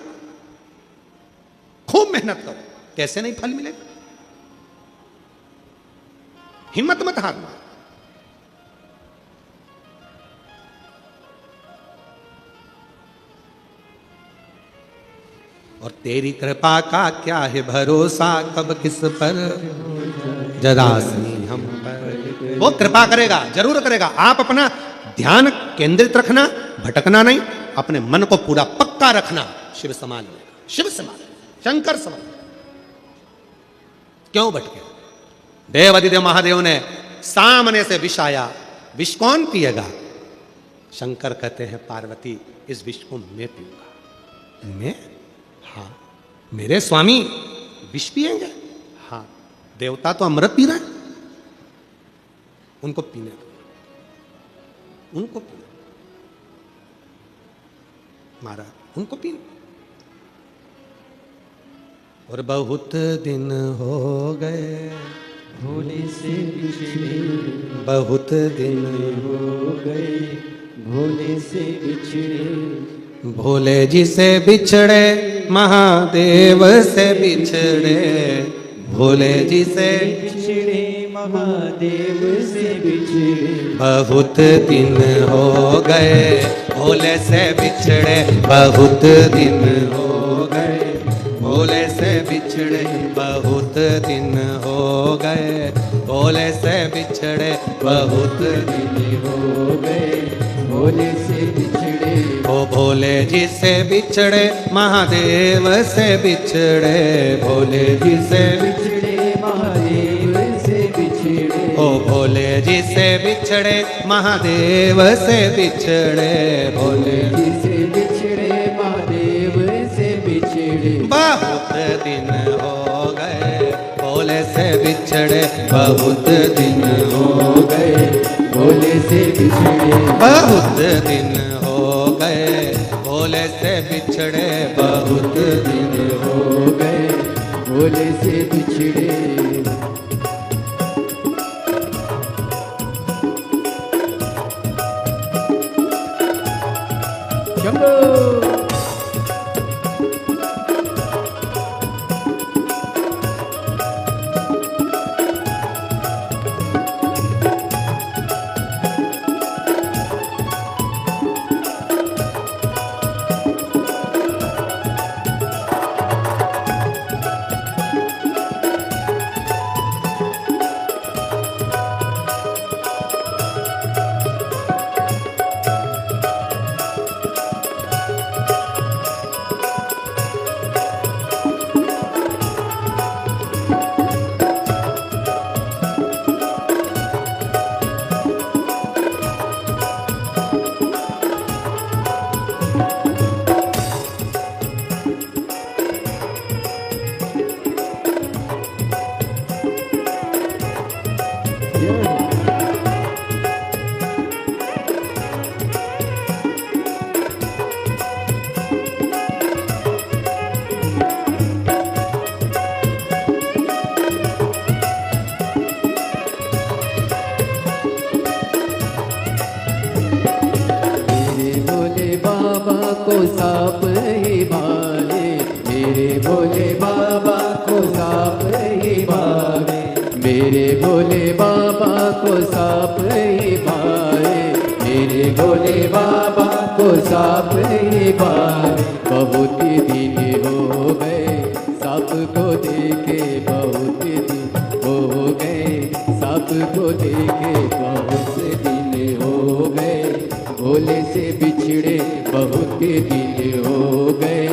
खूब मेहनत करो, कैसे नहीं फल मिलेगा। हिम्मत मत हारना। और तेरी कृपा का क्या है भरोसा, कब किस पर जरासी हम पर। वो कृपा करेगा, जरूर करेगा। आप अपना ध्यान केंद्रित रखना, भटकना नहीं, अपने मन को पूरा पक्का रखना, शिव संभाल लेगा, शिव संभाल, शंकर संभाल। क्यों भटके? देव अधिदेव महादेव ने सामने से विष आया, विष कौन पिएगा? शंकर कहते हैं पार्वती इस विष को मैं पीऊंगा। मैं? हाँ। मेरे स्वामी विष पिएंगे? हाँ। देवता तो अमृत पी रहे हैं, उनको पीने दो, उनको पीने महाराज, उनको पीने। और बहुत दिन हो गए भोले से बिछड़े, बहुत दिन हो गए भोले से बिछड़े, भोले जी से बिछड़े, महादेव से बिछड़े, भोले जी से बिछड़े, महादेव से बिछड़े। बहुत दिन हो गए भोले से बिछड़े, बहुत दिन हो गए भोले से बिछड़े, बहुत दिन हो गए भोले से बिछड़े, बहुत दिन हो गए भोले से बिछड़े। ओ भोले जी से बिछड़े महादेव से बिछड़े, भोले जी से बिछड़े महादेव से बिछड़े। ओ भोले जी से बिछड़े महादेव से बिछड़े, भोले जी से बिछड़े महादेव से बिछड़े। बहुत दिन हो गए भोले से बिछड़े, बहुत दिन हो गए भोले से बिछड़े। बहुत दिन हो गए भोले से बिछड़े, बहुत दिन हो गए भोले से बिछड़े। शंभो को सांप ही भागे, मेरे भोले बाबा को सांप ही भागे, मेरे भोले बाबा को सांप ही भागे, मेरे भोले बाबा को सांप ही भागे। बहुत दिन हो गए सांप को देखे, बहुत दिन हो गए सांप को देखे, बहुत दिन हो गए भोले से बिछड़े, बहुत दिन हो गए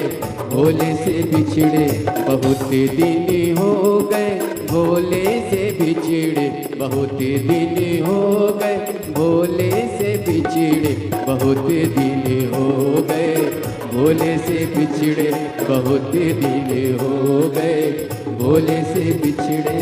भोले से बिछड़े, बहुत दिन हो गए भोले से बिछड़े, बहुत दिन हो गए भोले से बिछड़े, बहुत दिन हो गए भोले से बिछड़े, बहुत दिन हो गए भोले से बिछड़े।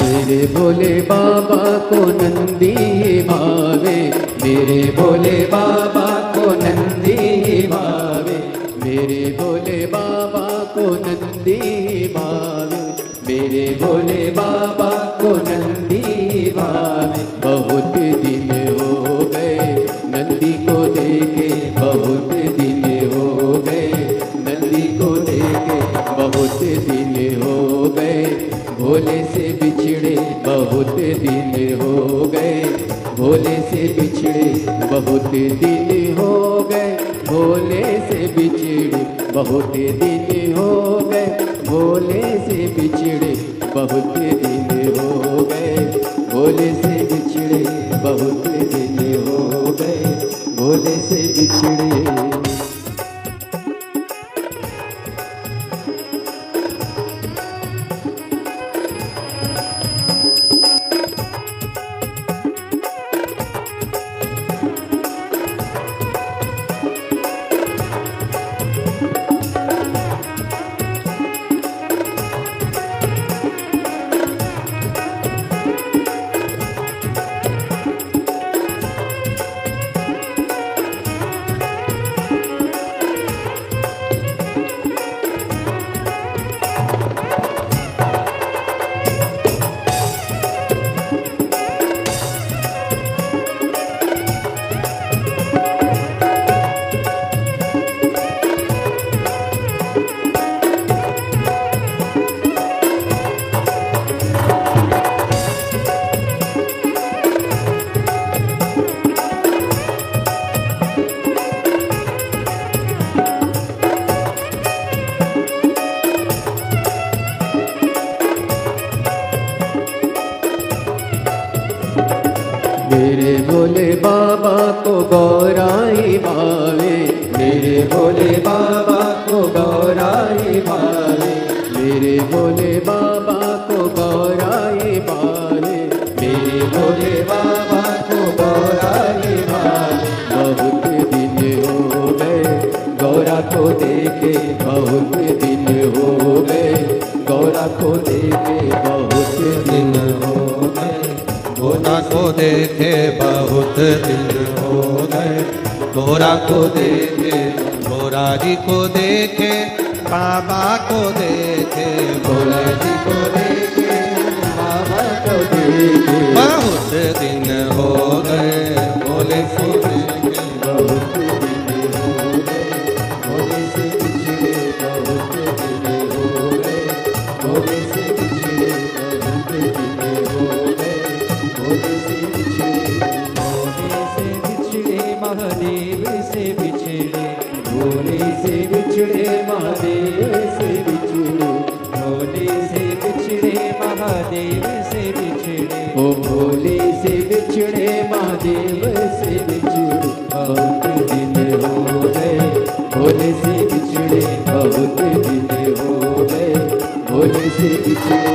मेरे भोले बाबा को नंदी भावे, मेरे भोले बाबा को नंदी भावे, मेरे भोले बाबा को नंदी भावे, मेरे भोले बाबा को नंदी भावे। बहुत दिन हो गए नंदी को देखे, बहुत दिन हो गए नंदी को देखे, बहुत दिन हो गए भोले से बिछड़े, बहुत दिन हो गए भोले से बिछड़े, बहुत दिन हो गए भोले से बिछड़े, बहुत दिन हो गए भोले से बिछड़े, बहुत दिन हो गए भोले से बिछड़े, बहुत दिन हो गए भोले से बिछड़े। भोले बाबा को गौराई भावे, मेरे भोले बाबा को गौराई भावे, मेरे भोले बाबा को गौराई भावे, मेरे भोले बाबा को गौराई भावे। बहुत दिन हो गए गौरा को देखे, बहुत दिन हो गए गौरा को देखे, बहुत दिन हो गए गौरा को देखे, बहुत दिन हो गए गौरा को देखे, गौरा जी को देखे, बाबा को देखे, भोला जी को देखे, बाबा को देखे, बहुत दिन हो गए भोले को देखे। बहुत दिन हो गए भोले से बिछड़े, बहुत दिन हो गए भोले से बिछड़े, बहुत दिन हो गए भोले से बिछड़े, भोले से बिछड़े महादेव से बिछड़े, भोले से बिछड़े महादेव से बिछड़े, भोले से बिछड़े महादेव से बिछड़े, ओ भोले से बिछड़े महादेव से बिछड़े, बहुत दिन हो गए भोले से बिछड़े, बहुत दिन हो गए भोले से बिछड़े।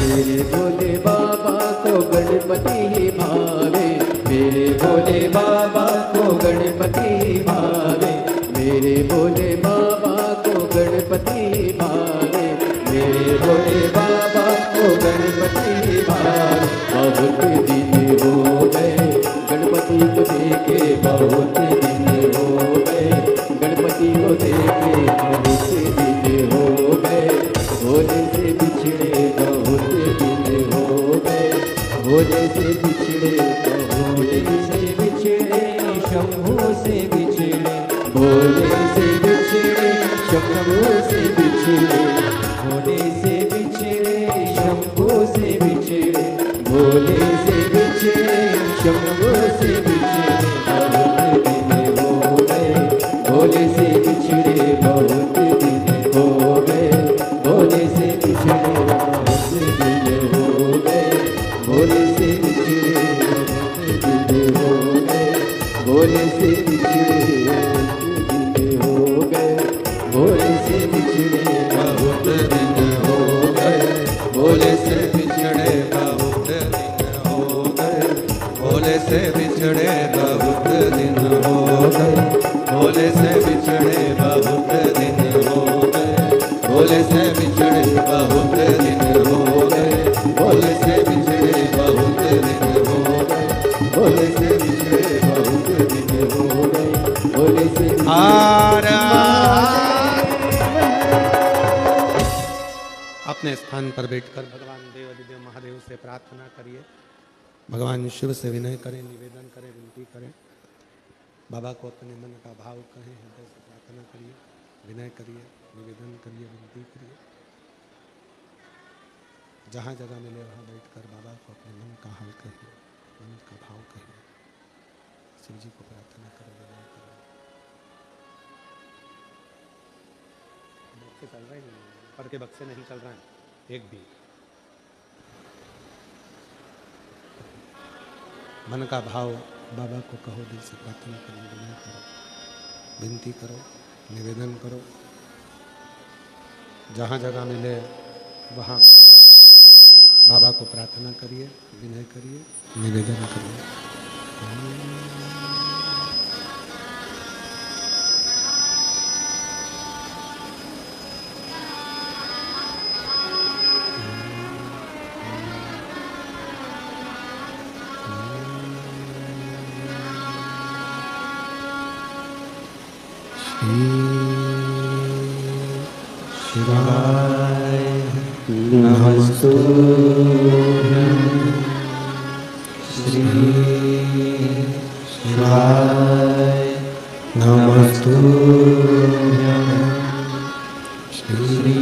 मेरे भोले बाबा को गणपति ही भावे, मेरे भोले बाबा को गणपति ही भावे, मेरे भोले बाबा को गणपति ही भावे, मेरे भोले बाबा को गणपति ही भावे। बहुत दिन हो गए गणपति को देखे, बहुत दिन हो गए गणपति को देखे, बहुत दिन हो गए भोले से बिछड़े, बहुत दिन हो गए भोले से बिछड़े, भोले से बिछड़े शंभू से बिछड़े, भोले से बिछड़े शंभू से बिछड़े, भोले से बिछड़े शंभू से बिछड़े, भोले से बिछड़े शंभू से बिछड़े, बहुत दिन हो गए भोले से बिछड़े, बहुत दिन हो गए भोले से बिछड़े, बहुत दिन हो गए भोले से बिछड़े, बहुत दिन हो गए भोले से बिछड़े, बहुत दिन हो गए भोले से बिछड़े, बहुत दिन हो गए भोले से बिछड़े, बहुत दिन हो गए भोले से बिछड़े, बहुत दिन हो गए भोले से बिछड़े, बहुत दिन हो गए भोले से बिछड़े, बहुत दिन हो गए भोले से बिछड़े, बहुत दिन हो गए भोले से बिछड़े, बहुत दिन हो गए भोले से अपने स्थान पर बैठकर भगवान देव दिव्य महादेव से प्रार्थना करिए, भगवान शिव से विनय करें, निवेदन करें, विनती करें, बाबा को अपने मन का भाव कहें, हृदय से प्रार्थना करिए, विनय करिए, निवेदन करिए, विनती करिए। जहाँ जगह मिले वहाँ बैठकर बाबा को अपने मन का हाल कहिए, मन का भाव कहिए, शिव जी को प्रार्थना करें, विनय करें। बक्से चल रहे नहीं, ऊपर के बक्से नहीं चल रहे हैं एक भी। मन का भाव बाबा को कहो, दिल से प्रार्थना करो, विनय करो, विनती करो, निवेदन करो। जहाँ जगह मिले वहाँ बाबा को प्रार्थना करिए, विनय करिए, निवेदन करिए। शिवाय नमस्तुभ्यं श्री शिवाय नमस्तुभ्यं श्री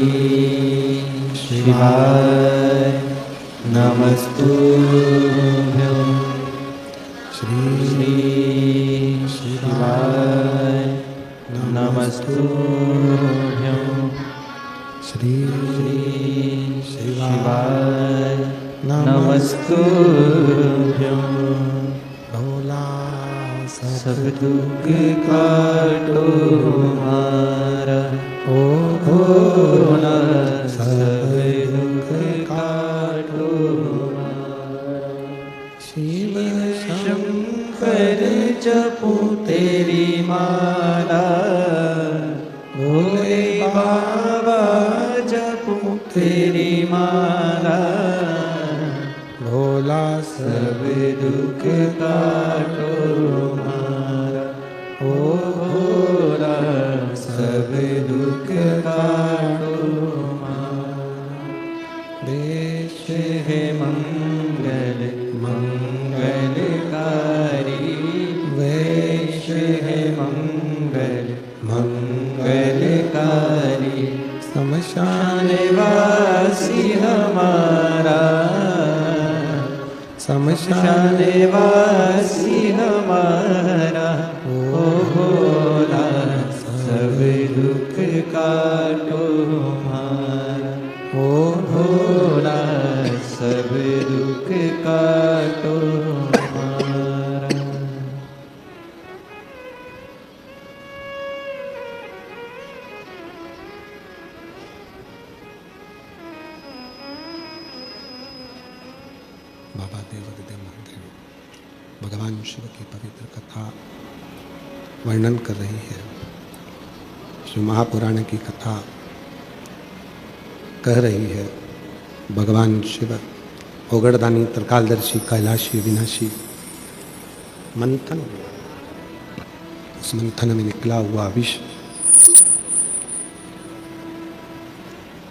शिवाय नमस्तुभ्यं श्री शिवाय नमस्तुभ्यं श्री शिवाय नमस्तुभ्यं भोला सब दुख काटो हमारा ओ भोला सब दुख काटो हमारा शिव शंकर जपो तेरी माला भोले बाबा जपो तेरी माला भोला सब दुख काटो हमारा ओ भोला सब दुख काटो हमारा देश है मंगल मंगलकारी वेश है मंगल मंगलकारी शमशान वासी हमारा शमशान वासी हमारा ओ भोला सब दुख काटो हमारा ओ भोला सब दुख काटो हमारा। बाबा देवादिदेव महादेव भगवान शिव की पवित्र कथा वर्णन कर रही है। शिव महापुराण की कथा कह रही है भगवान शिव ओगड़दानी त्रिकालदर्शी कैलाशी विनाशी मंथन, उस मंथन में निकला हुआ विष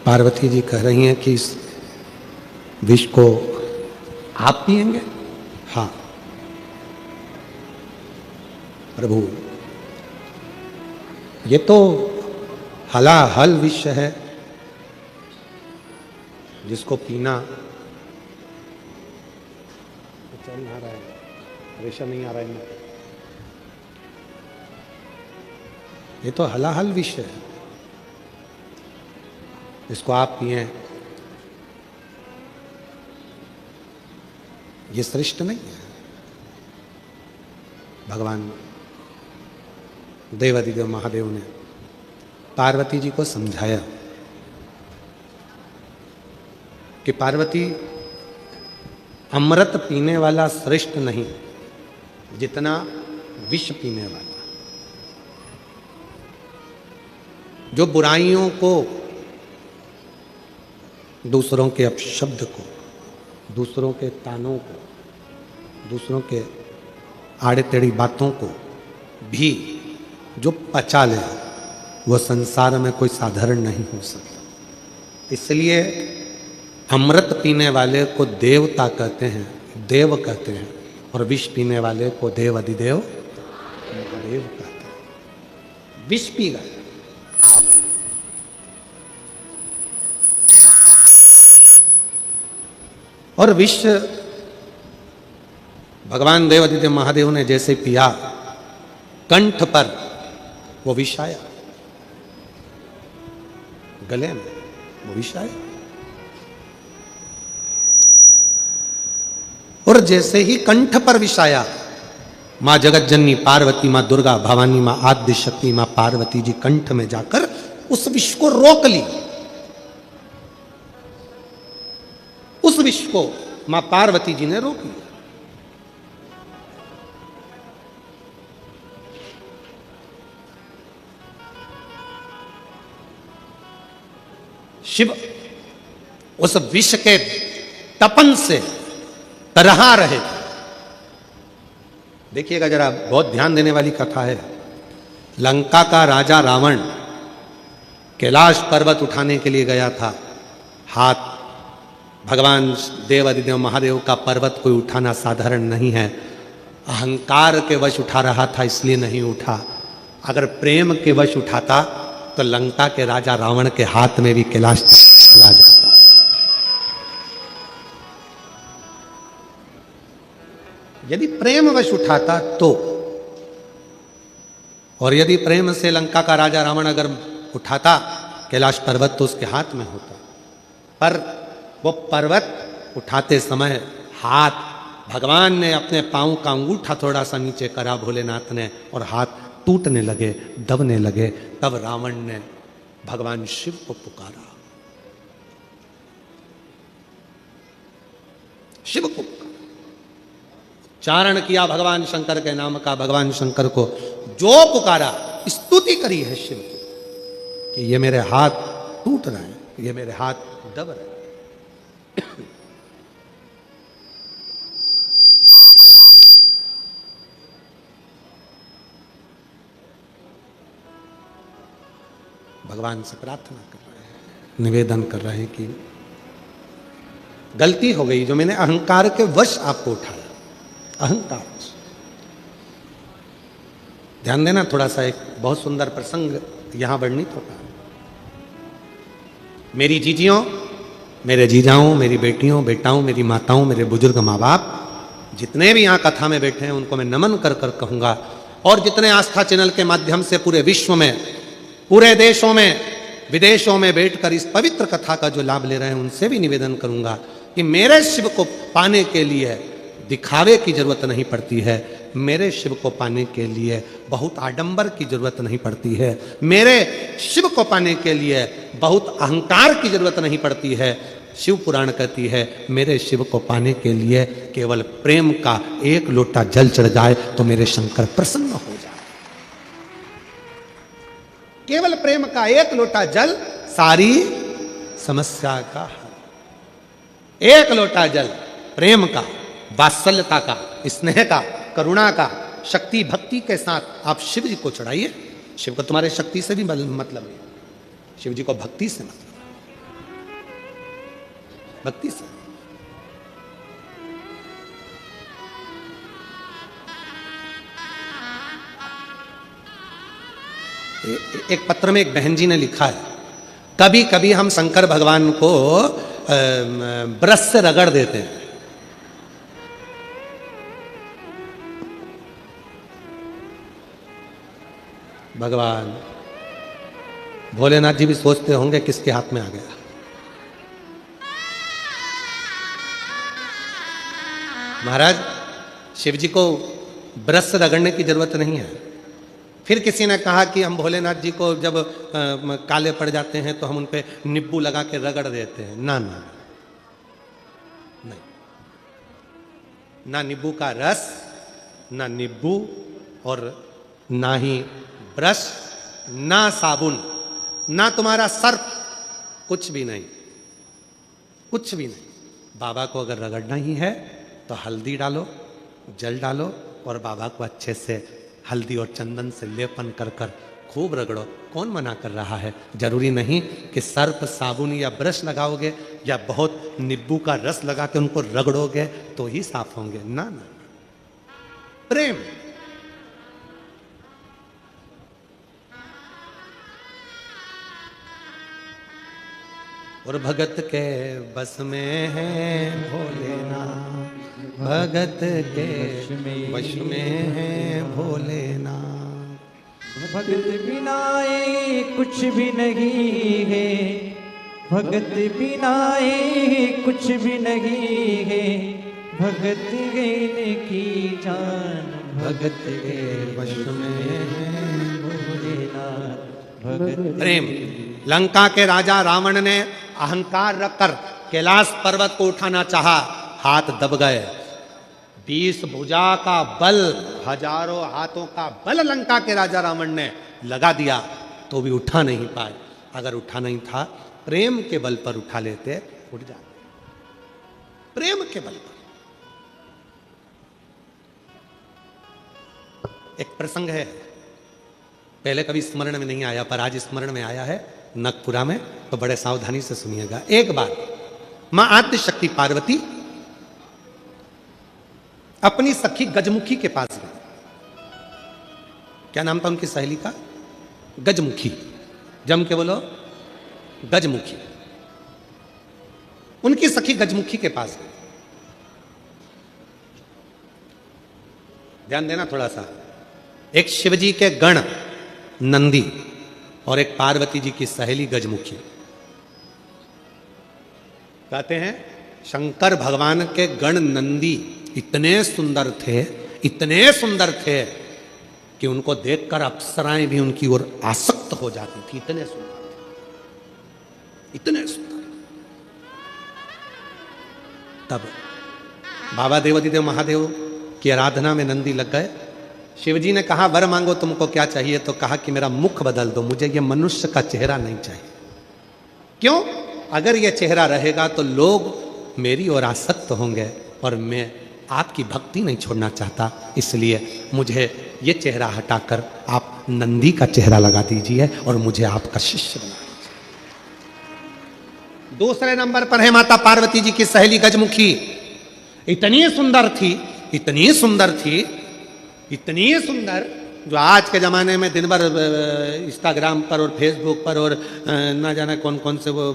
पार्वती जी कह रही हैं कि इस विष को आप पिएंगे? हाँ प्रभु, ये तो हलाहल विष है जिसको पीना चल नहीं आ रहा है, रेशा नहीं आ रहा है। ये तो हलाहल विष है, इसको आप पिए, ये श्रेष्ठ नहीं है। भगवान देवादिदेव महादेव ने पार्वती जी को समझाया कि पार्वती, अमृत पीने वाला श्रेष्ठ नहीं जितना विष पीने वाला। जो बुराइयों को, दूसरों के अपशब्द को, दूसरों के तानों को, दूसरों के आड़े टेढ़ी बातों को भी जो पचा ले, वो संसार में कोई साधारण नहीं हो सकता। इसलिए अमृत पीने वाले को देवता कहते हैं, देव कहते हैं, और विष पीने वाले को देव अधिदेव महादेव कहते हैं। विष पी गए, और विष भगवान देवादिदेव महादेव ने जैसे पिया, कंठ पर वो विष आया, गले में वो विष आया। और जैसे ही कंठ पर विष आया, मां जगत जननी पार्वती, मां दुर्गा भवानी, मां आद्य शक्ति, मां पार्वती जी कंठ में जाकर उस विष को रोक ली। उस विष को मां पार्वती जी ने रोक लिया। शिव उस विष के तपन से तरहा रहे थे। देखिएगा जरा, बहुत ध्यान देने वाली कथा है। लंका का राजा रावण कैलाश पर्वत उठाने के लिए गया था। हाथ भगवान देव अधिदेव महादेव का पर्वत कोई उठाना साधारण नहीं है। अहंकार के वश उठा रहा था इसलिए नहीं उठा। अगर प्रेम के वश उठाता तो लंका के राजा रावण के हाथ में भी कैलाश चला जाता। यदि प्रेम वश उठाता तो, और यदि प्रेम से लंका का राजा रावण अगर उठाता कैलाश पर्वत तो उसके हाथ में होता। पर वो पर्वत उठाते समय हाथ भगवान ने अपने पांव का अंगूठा थोड़ा सा नीचे करा भोलेनाथ ने, और हाथ टूटने लगे, दबने लगे। तब रावण ने भगवान शिव को पुकारा, शिव को उच्चारण किया भगवान शंकर के नाम का। भगवान शंकर को जो पुकारा, स्तुति करी है शिव की कि ये मेरे हाथ टूट रहे हैं, ये मेरे हाथ दब रहे हैं। भगवान से प्रार्थना कर रहे हैं, निवेदन कर रहे हैं कि गलती हो गई जो मैंने अहंकार के वश आपको उठाया। अहंकार, ध्यान देना थोड़ा सा, एक बहुत सुंदर प्रसंग यहां वर्णित होता है। मेरी जीजियों, मेरे जीजाओं, मेरी बेटियों, बेटाओं, मेरी माताओं, मेरे बुजुर्ग माँ बाप, जितने भी यहाँ कथा में बैठे हैं उनको मैं नमन कर कर कहूँगा। और जितने आस्था चैनल के माध्यम से पूरे विश्व में, पूरे देशों में, विदेशों में बैठकर इस पवित्र कथा का जो लाभ ले रहे हैं उनसे भी निवेदन करूँगा कि मेरे शिव को पाने के लिए दिखावे की जरूरत नहीं पड़ती है। मेरे शिव को पाने के लिए बहुत आडंबर की जरूरत नहीं पड़ती है। मेरे शिव को पाने के लिए बहुत अहंकार की जरूरत नहीं पड़ती है। शिव पुराण कहती है मेरे शिव को पाने के लिए केवल प्रेम का एक लोटा जल चढ़ जाए तो मेरे शंकर प्रसन्न हो जाए। केवल प्रेम का एक लोटा जल सारी समस्या का हल। एक लोटा जल प्रेम का, वात्सल्यता का, स्नेह का, करुणा का, शक्ति भक्ति के साथ आप शिव जी को चढ़ाइए। शिव को तुम्हारे शक्ति से भी मतलब नहीं, शिव जी को भक्ति से मतलब, भक्ति से। एक पत्र में एक बहन जी ने लिखा है, कभी कभी हम शंकर भगवान को ब्रश से रगड़ देते हैं। भगवान भोलेनाथ जी भी सोचते होंगे किसके हाथ में आ गया। महाराज शिव जी को ब्रश से रगड़ने की जरूरत नहीं है। फिर किसी ने कहा कि हम भोलेनाथ जी को जब काले पड़ जाते हैं तो हम उन पे नींबू लगा के रगड़ देते हैं। ना ना नहीं, ना नींबू का रस, ना नींबू, और ना ही ब्रश, ना साबुन, ना तुम्हारा सर्फ, कुछ भी नहीं, कुछ भी नहीं। बाबा को अगर रगड़ना ही है तो हल्दी डालो, जल डालो और बाबा को अच्छे से हल्दी और चंदन से लेपन कर कर खूब रगड़ो। कौन मना कर रहा है? जरूरी नहीं कि सर्फ, साबुन या ब्रश लगाओगे या बहुत नींबू का रस लगा के उनको रगड़ोगे तो ही साफ होंगे। ना ना, प्रेम। और भगत के बस में है भोलेनाथ, भगत के वश में है भोलेनाथ। भगत बिना ये कुछ भी नहीं है, भगत बिना ये कुछ भी नहीं है, भगत गए की जान, भगत के वश में है भोलेनाथ। भगत प्रेम। लंका के राजा रावण ने अहंकार रखकर कैलाश पर्वत को उठाना चाहा, हाथ दब गए। 20 भुजा का बल, हजारों हाथों का बल लंका के राजा रावण ने लगा दिया तो भी उठा नहीं पाए। अगर उठा नहीं था, प्रेम के बल पर उठा लेते, उठ जाते। प्रेम के बल पर। एक प्रसंग है, पहले कभी स्मरण में नहीं आया, पर आज स्मरण में आया है नगपुरा में, तो बड़े सावधानी से सुनिएगा। एक बार मां आद्य शक्ति पार्वती अपनी सखी गजमुखी के पास गई। क्या नाम था उनकी सहेली का? गजमुखी। जम के बोलो, गजमुखी। उनकी सखी गजमुखी के पास गई। ध्यान देना थोड़ा सा। एक शिवजी के गण नंदी और एक पार्वती जी की सहेली गजमुखी। कहते हैं शंकर भगवान के गण नंदी इतने सुंदर थे, इतने सुंदर थे कि उनको देखकर अप्सराएं भी उनकी ओर आसक्त हो जाती थी। इतने सुंदर थे, इतने सुंदर। तब बाबा देवादिदेव महादेव की आराधना में नंदी लग गए। शिवजी ने कहा वर मांगो, तुमको क्या चाहिए? तो कहा कि मेरा मुख बदल दो, मुझे ये मनुष्य का चेहरा नहीं चाहिए। क्यों? अगर ये चेहरा रहेगा तो लोग मेरी ओर आसक्त होंगे और मैं आपकी भक्ति नहीं छोड़ना चाहता, इसलिए मुझे ये चेहरा हटाकर आप नंदी का चेहरा लगा दीजिए और मुझे आपका शिष्य बना दीजिए। दूसरे नंबर पर है माता पार्वती जी की सहेली गजमुखी। इतनी सुंदर थी, इतनी सुंदर थी, इतनी सुंदर, जो आज के ज़माने में दिन भर इंस्टाग्राम पर और फेसबुक पर और ना जाना कौन कौन से वो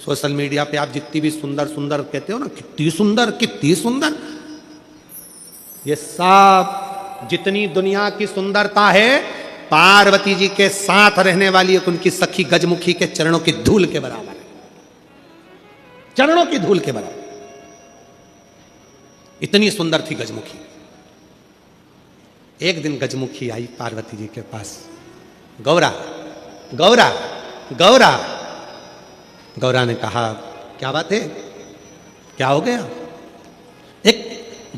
सोशल मीडिया पे आप जितनी भी सुंदर सुंदर कहते हो ना, कितनी सुंदर, कितनी सुंदर, ये सब जितनी दुनिया की सुंदरता है पार्वती जी के साथ रहने वाली एक उनकी सखी गजमुखी के चरणों की धूल के बराबर है। चरणों की धूल के बराबर। इतनी सुंदर थी गजमुखी। एक दिन गजमुखी आई पार्वती जी के पास। गौरा, गौरा, गौरा। गौरा ने कहा क्या बात है, क्या हो गया? एक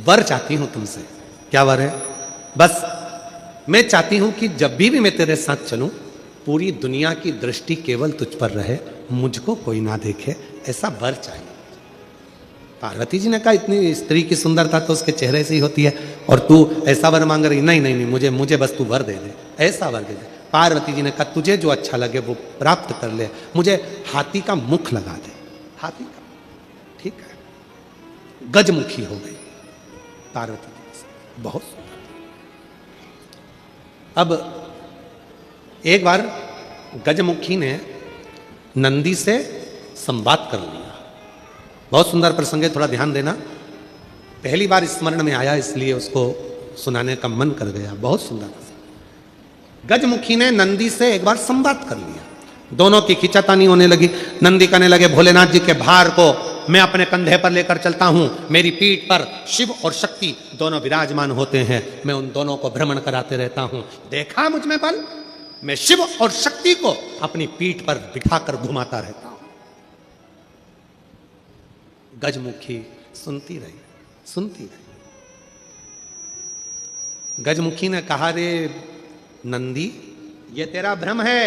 वर चाहती हूं तुमसे। क्या वर है? बस मैं चाहती हूं कि जब भी मैं तेरे साथ चलूं पूरी दुनिया की दृष्टि केवल तुझ पर रहे, मुझको कोई ना देखे, ऐसा वर चाहिए। पार्वती जी ने कहा इतनी स्त्री की सुंदरता तो उसके चेहरे से ही होती है और तू ऐसा वर मांग रही? नहीं नहीं नहीं, मुझे मुझे बस तू वर दे दे, ऐसा वर दे दे। पार्वती जी ने कहा तुझे जो अच्छा लगे वो प्राप्त कर ले, मुझे हाथी का मुख लगा दे। हाथी का, ठीक है। गजमुखी हो गई पार्वती जी, बहुत सुंदर। अब एक बार गजमुखी ने नंदी से संवाद कर लिया। बहुत सुंदर प्रसंग है, थोड़ा ध्यान देना। पहली बार स्मरण में आया इसलिए उसको सुनाने का मन कर गया। बहुत सुंदर प्रसंग। गजमुखी ने नंदी से एक बार संवाद कर लिया। दोनों की खिंचातानी होने लगी। नंदी कहने लगे भोलेनाथ जी के भार को मैं अपने कंधे पर लेकर चलता हूं, मेरी पीठ पर शिव और शक्ति दोनों विराजमान होते हैं, मैं उन दोनों को भ्रमण कराते रहता हूं। देखा मुझ में बल, मैं शिव और शक्ति को अपनी पीठ पर बिठाकर घुमाता रहता हूं। गजमुखी सुनती रही, सुनती रही। गजमुखी ने कहा रे नंदी, ये तेरा भ्रम है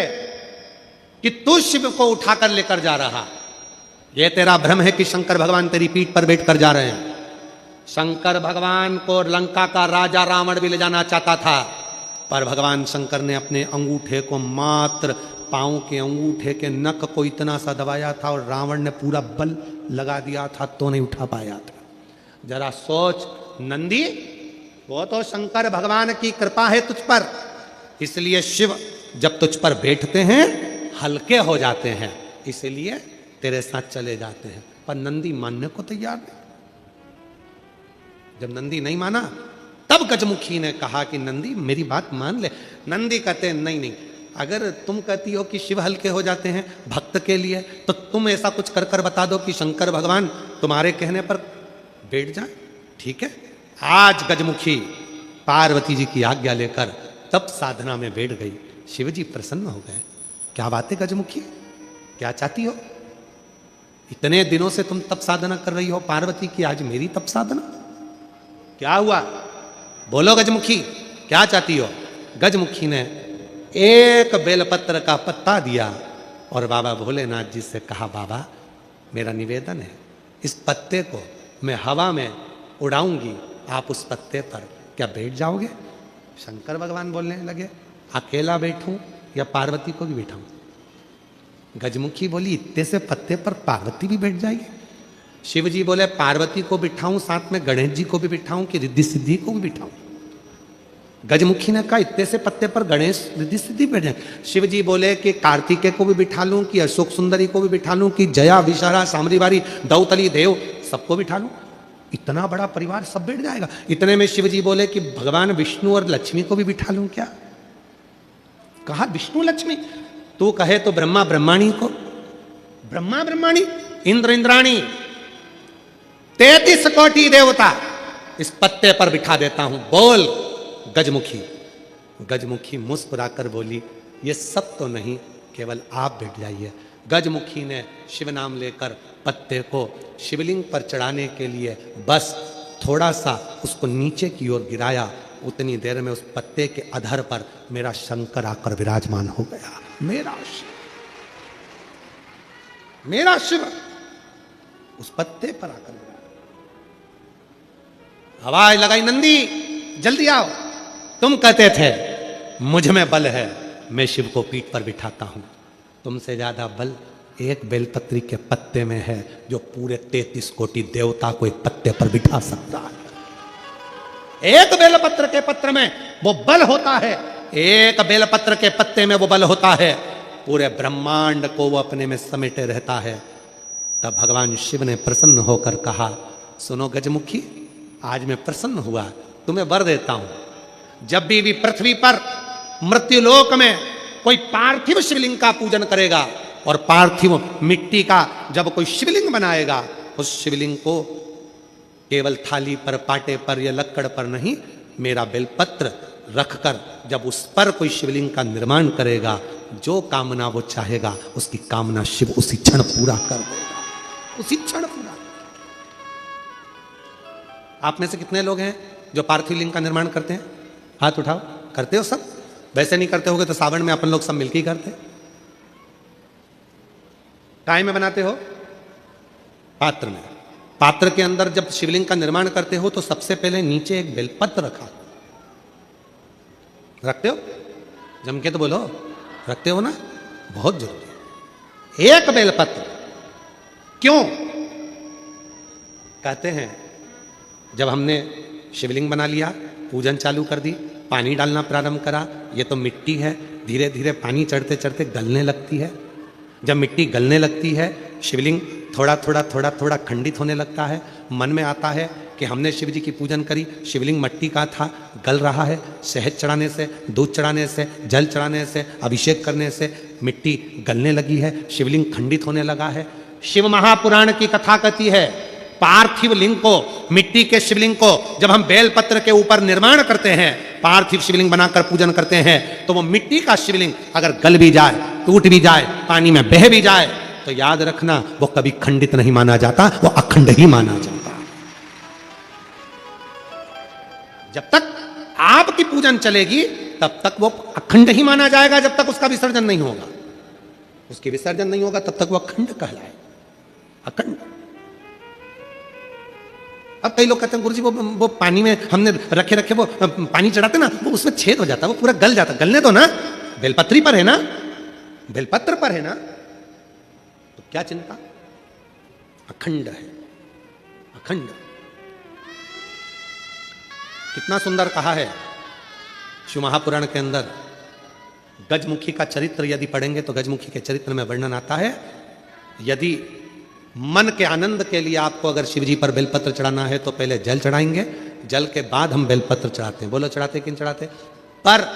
कि तू शिव को उठाकर लेकर जा रहा। ये तेरा भ्रम है कि शंकर भगवान तेरी पीठ पर बैठ कर जा रहे हैं। शंकर भगवान को लंका का राजा रावण भी ले जाना चाहता था, पर भगवान शंकर ने अपने अंगूठे को, मात्र पांव के अंगूठे के नख को इतना सा दबाया था और रावण ने पूरा बल लगा दिया था तो नहीं उठा पाया था। जरा सोच नंदी, वो तो शंकर भगवान की कृपा है तुझ पर, इसलिए शिव जब तुझ पर बैठते हैं हल्के हो जाते हैं, इसलिए तेरे साथ चले जाते हैं। पर नंदी मानने को तैयार नहीं। जब नंदी नहीं माना तब गजमुखी ने कहा कि नंदी मेरी बात मान ले। नंदी कहते नहीं नहीं, अगर तुम कहती हो कि शिव हल्के हो जाते हैं भक्त के लिए, तो तुम ऐसा कुछ कर कर बता दो कि शंकर भगवान तुम्हारे कहने पर बैठ जाए। ठीक है। आज गजमुखी पार्वती जी की आज्ञा लेकर तब साधना में बैठ गई। शिव जी प्रसन्न हो गए। क्या बात है गजमुखी, क्या चाहती हो? इतने दिनों से तुम तप साधना कर रही हो पार्वती की, आज मेरी तप साधना? क्या हुआ? बोलो गजमुखी, क्या चाहती हो? गजमुखी ने एक बेलपत्र का पत्ता दिया और बाबा भोलेनाथ जी से कहा बाबा मेरा निवेदन है, इस पत्ते को मैं हवा में उड़ाऊंगी, आप उस पत्ते पर क्या बैठ जाओगे? शंकर भगवान बोलने लगे अकेला बैठूं या पार्वती को भी बैठाऊं? गजमुखी बोली इतने से पत्ते पर पार्वती भी बैठ जाएगी? शिव जी बोले पार्वती को बिठाऊं, साथ में गणेश जी को भी बिठाऊं कि रिद्धि सिद्धि को भी बिठाऊं? गजमुखी ने कहा इतने से पत्ते पर गणेश रिद्धि सिद्धि बैठ जाए। शिव जी बोले कि कार्तिकेय को भी बिठा लूं, कि अशोक सुंदरी को भी बिठा लूं, कि जया विशाला सामरीवारी दौतली देव सबको बिठा लूं? इतना बड़ा परिवार सब बैठ जाएगा। इतने में शिव जी बोले कि भगवान विष्णु और लक्ष्मी को भी बिठा लूं क्या? कहा विष्णु लक्ष्मी, तू कहे तो ब्रह्मा ब्रह्माणी को, ब्रह्मा ब्रह्माणी, इंद्र इंद्राणी, 33 कोटि देवता इस पत्ते पर बिठा देता हूं, बोल गजमुखी। गजमुखी मुस्कुराकर बोली ये सब तो नहीं, केवल आप बैठ जाइए। गजमुखी ने शिव नाम लेकर पत्ते को शिवलिंग पर चढ़ाने के लिए बस थोड़ा सा उसको नीचे की ओर गिराया। उतनी देर में उस पत्ते के अधर पर मेरा शंकर आकर विराजमान हो गया। मेरा शिव, मेरा शिव उस पत्ते पर आकर आवाज लगाई, नंदी जल्दी आओ। तुम कहते थे मुझ में बल है, मैं शिव को पीठ पर बिठाता हूं। तुमसे ज्यादा बल एक बेलपत्री के पत्ते में है, जो पूरे 33 कोटि देवता को एक पत्ते पर बिठा सकता है। एक बेलपत्र के पत्र में वो बल होता है, एक बेलपत्र के पत्ते में वो बल होता है, पूरे ब्रह्मांड को वो अपने में समेटे रहता है। तब भगवान शिव ने प्रसन्न होकर कहा, सुनो गजमुखी, आज मैं प्रसन्न हुआ, तुम्हें वर देता हूं। जब भी पृथ्वी पर मृत्युलोक में कोई पार्थिव शिवलिंग का पूजन करेगा और पार्थिव मिट्टी का जब कोई शिवलिंग बनाएगा, उस शिवलिंग को केवल थाली पर, पाटे पर या लक्कड़ पर नहीं, मेरा बेलपत्र रखकर जब उस पर कोई शिवलिंग का निर्माण करेगा, जो कामना वो चाहेगा उसकी कामना शिव उसी क्षण पूरा कर देगा, उसी क्षण पूरा। आप में से कितने लोग हैं जो पार्थिव लिंग का निर्माण करते हैं? हाथ उठाओ। करते हो सब? वैसे नहीं करते होगे तो सावन में अपन लोग सब मिलकर ही करते। काय में बनाते हो? पात्र में। पात्र के अंदर जब शिवलिंग का निर्माण करते हो तो सबसे पहले नीचे एक बेलपत्र रखा, रखते हो? जम के तो बोलो, रखते हो ना? बहुत जरूरी है एक बेलपत्र। क्यों? कहते हैं जब हमने शिवलिंग बना लिया, पूजन चालू कर दी, पानी डालना प्रारंभ करा, ये तो मिट्टी है, धीरे धीरे पानी चढ़ते चढ़ते गलने लगती है। जब मिट्टी गलने लगती है, शिवलिंग थोड़ा थोड़ा थोड़ा थोड़ा खंडित होने लगता है। मन में आता है कि हमने शिव जी की पूजन करी, शिवलिंग मट्टी का था, गल रहा है। शहद चढ़ाने से, दूध चढ़ाने से, जल चढ़ाने से, अभिषेक करने से मिट्टी गलने लगी है, शिवलिंग खंडित होने लगा है। शिव महापुराण की कथा कहती है, पार्थिव लिंग को, मिट्टी के शिवलिंग को जब हम बेलपत्र के ऊपर निर्माण करते हैं, पार्थिव शिवलिंग बनाकर पूजन करते हैं, तो वो मिट्टी का शिवलिंग अगर गल भी जाए, टूट भी जाए, पानी में बह भी जाए, तो याद रखना वो कभी खंडित नहीं माना जाता, वो अखंड ही माना जाता। जब तक आपकी पूजन चलेगी तब तक वो अखंड ही माना जाएगा, जब तक उसका विसर्जन नहीं होगा। उसकी विसर्जन नहीं होगा तब तक वो अखंड कहलाए, अखंड। अब कई लोग कहते हैं गुरुजी वो पानी में हमने रखे रखे वो पानी चढ़ाते ना, वो उसमें छेद हो जाता है, वो पूरा गल जाता। गलने दो ना, बेलपत्री पर है ना, बेलपत्र पर है ना, तो क्या चिंता? अखंड है, अखंड। कितना सुंदर कहा है शिव महापुराण के अंदर। गजमुखी का चरित्र यदि पढ़ेंगे तो गजमुखी के चरित्र में वर्णन आता है, यदि मन के आनंद के लिए आपको अगर शिवजी पर बेलपत्र चढ़ाना है तो पहले जल चढ़ाएंगे, जल के बाद हम बेलपत्र चढ़ाते हैं। बोलो चढ़ाते कि नहीं चढ़ाते? पर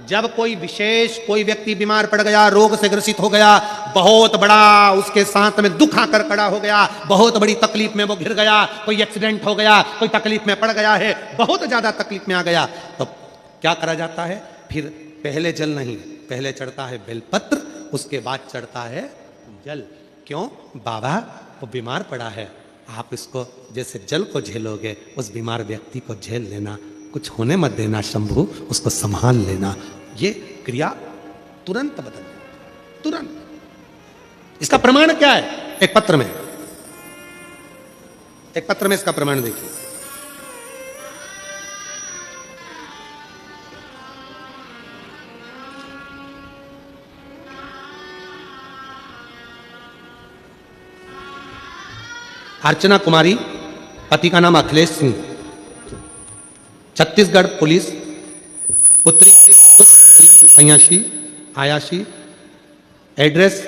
जब कोई विशेष कोई व्यक्ति बीमार पड़ गया, रोग से ग्रसित हो गया, बहुत बड़ा उसके साथ में दुख आकर खड़ा हो गया, बहुत बड़ी तकलीफ में वो घिर गया, कोई एक्सीडेंट हो गया, कोई तकलीफ में पड़ गया है, बहुत ज्यादा तकलीफ में आ गया, तो क्या करा जाता है? फिर पहले जल नहीं, पहले चढ़ता है बेलपत्र, उसके बाद चढ़ता है जल। क्यों? बाबा वो बीमार पड़ा है, आप इसको जैसे जल को झेलोगे, उस बीमार व्यक्ति को झेल लेना, कुछ होने मत देना शंभू, उसको संभाल लेना। ये क्रिया तुरंत बदल जाए, तुरंत। इसका प्रमाण क्या है? एक पत्र में, एक पत्र में इसका प्रमाण देखिए। अर्चना कुमारी, पति का नाम अखिलेश सिंह, छत्तीसगढ़ पुलिस, पुत्री अयाशी आयाशी, एड्रेस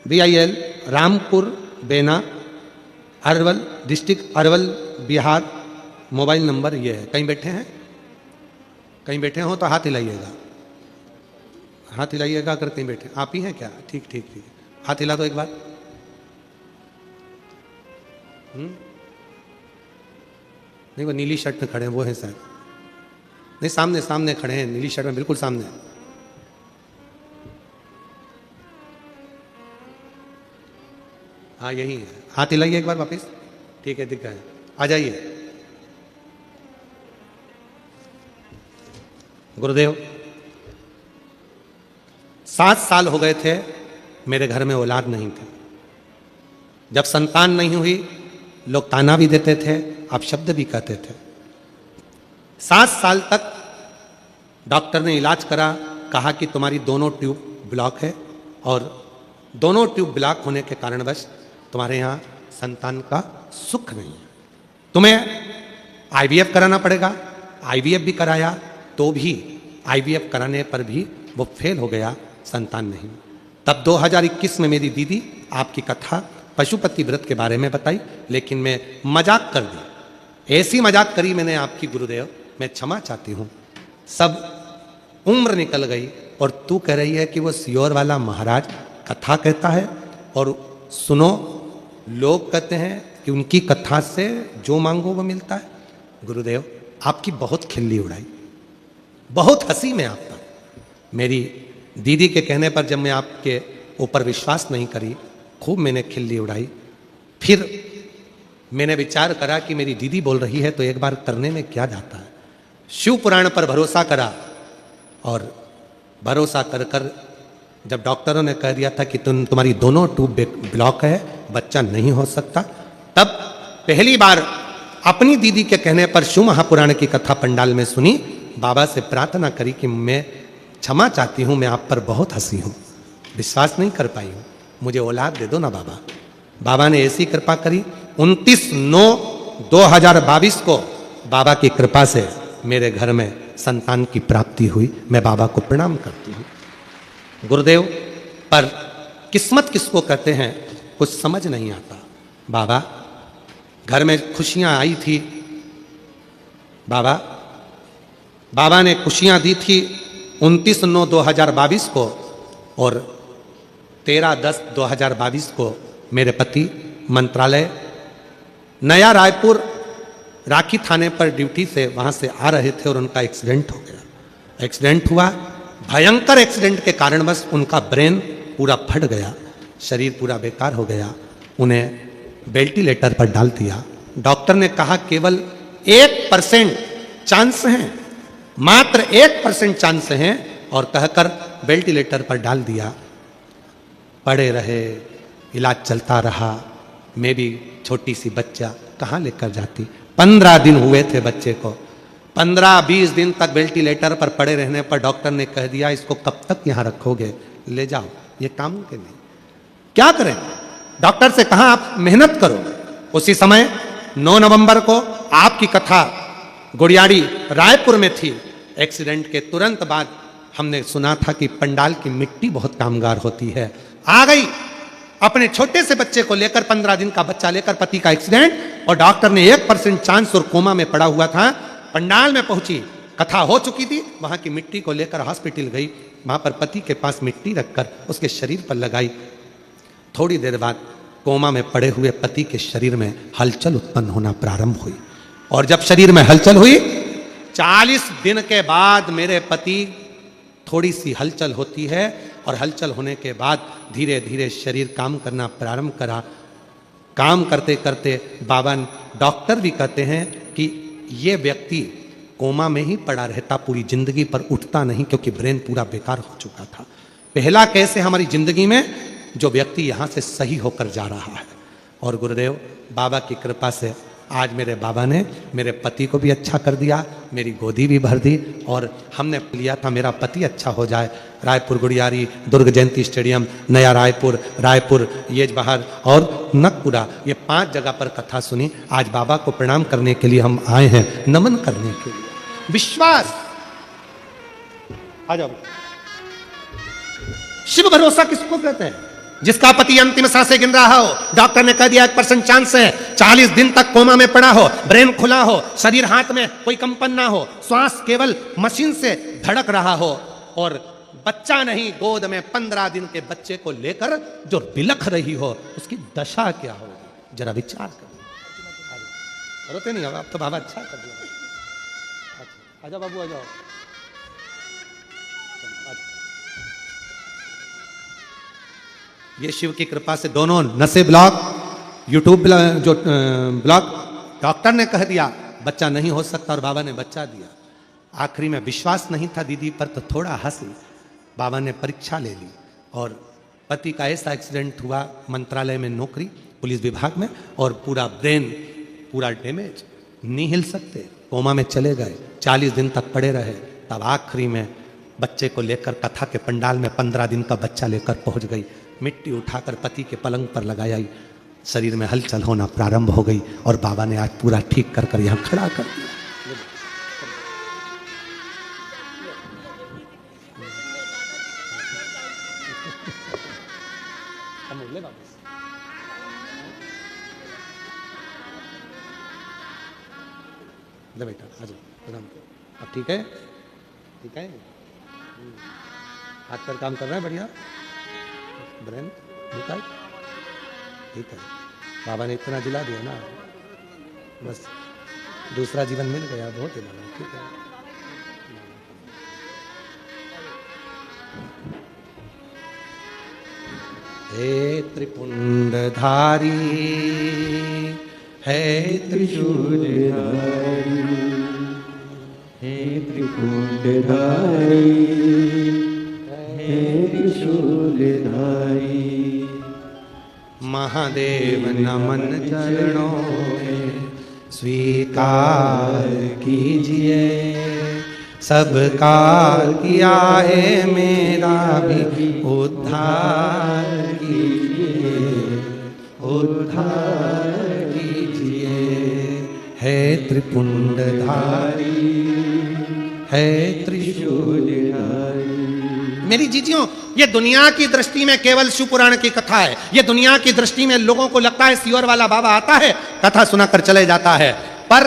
BIL रामपुर बेना, Arwal district, Arwal Bihar. Mobile number ये है। कहीं बैठे हैं? कहीं बैठे हो तो हाथ हिलाइएगा, हाथ हिलाइएगा अगर कहीं बैठे। आप ही हैं क्या? ठीक ठीक ठीक, हाथ हिला दो एक बार। नहीं, वो नीली शर्ट में खड़े हैं, वो हैं शायद। नहीं, सामने सामने खड़े हैं, नीली शर्ट में, बिल्कुल सामने। हाँ यही है, हाथ हिलाइए एक बार वापस। ठीक है, दिख गए, आ जाइए। गुरुदेव, 7 साल हो गए थे, मेरे घर में औलाद नहीं थे। जब संतान नहीं हुई, लोग ताना भी देते थे, अपशब्द भी कहते थे। 7 साल तक डॉक्टर ने इलाज करा, कहा कि तुम्हारी दोनों ट्यूब ब्लॉक है और दोनों ट्यूब ब्लॉक होने के कारणवश तुम्हारे यहाँ संतान का सुख नहीं है, तुम्हें IVF कराना पड़ेगा। IVF भी कराया तो भी IVF कराने पर भी वो फेल हो गया, संतान नहीं। तब 2021 में मेरी दीदी आपकी कथा पशुपति व्रत के बारे में बताई, लेकिन मैं मजाक कर दी, ऐसी मजाक करी मैंने आपकी गुरुदेव, मैं क्षमा चाहती हूँ। सब उम्र निकल गई और तू कह रही है कि वो सियोर वाला महाराज कथा कहता है और सुनो, लोग कहते हैं कि उनकी कथा से जो मांगो वो मिलता है। गुरुदेव, आपकी बहुत खिल्ली उड़ाई, बहुत हंसी में आप पर। मेरी दीदी के कहने पर जब मैं आपके ऊपर विश्वास नहीं करी, खूब मैंने खिल्ली उड़ाई। फिर मैंने विचार करा कि मेरी दीदी बोल रही है तो एक बार करने में क्या जाता है। शिव पुराण पर भरोसा करा और भरोसा कर कर जब डॉक्टरों ने कह दिया था कि तुम्हारी दोनों ट्यूब ब्लॉक है, बच्चा नहीं हो सकता, तब पहली बार अपनी दीदी के कहने पर शिव महापुराण की कथा पंडाल में सुनी। बाबा से प्रार्थना करी कि मैं क्षमा चाहती हूँ, मैं आप पर बहुत हंसी हूँ, विश्वास नहीं कर पाई हूँ, मुझे औलाद दे दो ना बाबा। बाबा ने ऐसी कृपा करी। 29/9/2022 को बाबा की कृपा से मेरे घर में संतान की प्राप्ति हुई। मैं बाबा को प्रणाम करती हूँ। गुरुदेव, पर किस्मत किसको कहते हैं कुछ समझ नहीं आता। बाबा, घर में खुशियाँ आई थी, बाबा ने खुशियाँ दी थी 29/9/2022 को और 13/10/2022 को मेरे पति मंत्रालय नया रायपुर राखी थाने पर ड्यूटी से वहाँ से आ रहे थे और उनका एक्सीडेंट हो गया। एक्सीडेंट हुआ, भयंकर एक्सीडेंट के कारणवश उनका ब्रेन पूरा फट गया, शरीर पूरा बेकार हो गया। उन्हें वेंटिलेटर पर डाल दिया। डॉक्टर ने कहा केवल 1% चांस हैं, मात्र 1% चांस हैं, और कहकर वेंटिलेटर पर डाल दिया। पड़े रहे, इलाज चलता रहा। मैं भी छोटी सी बच्चा कहाँ लेकर जाती। 15 दिन हुए थे बच्चे को। 15-20 दिन तक वेंटिलेटर पर पड़े रहने पर डॉक्टर ने कह दिया इसको कब तक यहाँ रखोगे, ले जाओ, ये काम के नहीं। क्या करें? डॉक्टर से कहा आप मेहनत करो। उसी समय 9 नवंबर को आपकी कथा गुड़ियाड़ी रायपुर में थी। एक्सीडेंट के तुरंत बाद हमने सुना था कि पंडाल की मिट्टी बहुत कामगार होती है। आ गई अपने छोटे से बच्चे को लेकर, 15 दिन का बच्चा लेकर, पति का एक्सीडेंट, और डॉक्टर ने 1% चांस और कोमा में पड़ा हुआ था। पंडाल में पहुंची, कथा हो चुकी थी, वहां की मिट्टी को लेकर हॉस्पिटल गई। वहां पर पति के पास मिट्टी रखकर उसके शरीर पर लगाई। थोड़ी देर बाद कोमा में पड़े हुए पति के शरीर में हलचल उत्पन्न होना प्रारंभ हुई, और जब शरीर में हलचल हुई, 40 दिन के बाद मेरे पति, थोड़ी सी हलचल होती है और हलचल होने के बाद धीरे धीरे शरीर काम करना प्रारंभ करा। काम करते करते बाबा, डॉक्टर भी कहते हैं कि ये व्यक्ति कोमा में ही पड़ा रहता, पूरी जिंदगी पर उठता नहीं, क्योंकि ब्रेन पूरा बेकार हो चुका था। पहला कैसे हमारी जिंदगी में जो व्यक्ति यहाँ से सही होकर जा रहा है। और गुरुदेव बाबा की कृपा से आज मेरे बाबा ने मेरे पति को भी अच्छा कर दिया, मेरी गोदी भी भर दी, और हमने लिया था मेरा पति अच्छा हो जाए। रायपुर गुड़ियारी, दुर्ग जयंती स्टेडियम, नया रायपुर येजबहार और नकपुरा, ये 5 जगह पर कथा सुनी। आज बाबा को प्रणाम करने के लिए हम आए हैं, नमन करने के लिए। विश्वास, आ जाओ। शिव भरोसा किसको कहते हैं? जिसका पति अंतिम सांसें गिन रहा हो, डॉक्टर ने कह दिया 1% चांस है, 40 दिन तक कोमा में पड़ा हो, ब्रेन खुला हो, शरीर हाथ में कोई कंपन ना हो, श्वास केवल मशीन से धड़क रहा हो, और बच्चा नहीं, गोद में 15 दिन के बच्चे को लेकर जो बिलख रही हो, उसकी दशा क्या होगी? जरा विचार कर। रोते नहीं होगा, अब तो बाबा अच्छा कर दिया। आजा बाबू, आ जाओ। ये शिव की कृपा से दोनों नशे ब्लॉक, यूट्यूब जो ब्लॉक, डॉक्टर ने कह दिया बच्चा नहीं हो सकता और बाबा ने बच्चा दिया। आखिरी में विश्वास नहीं था दीदी पर तो थोड़ा हंसी, बाबा ने परीक्षा ले ली और पति का ऐसा एक्सीडेंट हुआ, मंत्रालय में नौकरी, पुलिस विभाग में, और पूरा ब्रेन पूरा डैमेज, नहीं हिल सकते, कोमा में चले गए, 40 दिन तक पड़े रहे। तब आखिरी में बच्चे को लेकर कथा के पंडाल में 15 दिन का बच्चा लेकर पहुंच गई, मिट्टी उठाकर पति के पलंग पर लगाई, शरीर में हलचल होना प्रारंभ हो गई और बाबा ने आज पूरा ठीक कर कर यहाँ खड़ा कर दिया। ले बेटा, आ जाओ, प्रणाम करो। अब ठीक है? ठीक है? हाथ पर काम कर रहा है बढ़िया? ब्रेन ठीक है? ठीक है। बाबा ने इतना दिला दिया ना, बस दूसरा जीवन मिल गया, बहुत ही बड़ा। ठीक है? हे त्रिपुंडधारी, हे त्रिशूलधारी, हे त्रिपुंडधारी, हे त्रिशूलधारी, महादेव नमन चरणों में स्वीकार कीजिए, सबका किया है मेरा भी उद्धार कीजिए, उद्धार कीजिए। है त्रिपुंडधारी, है त्रिशूलधारी। मेरी जीजियों, ये दुनिया की दृष्टि में केवल शिव पुराण की कथा है। ये दुनिया की दृष्टि में लोगों को लगता है सियोर वाला बाबा आता है, कथा सुनाकर चले जाता है, पर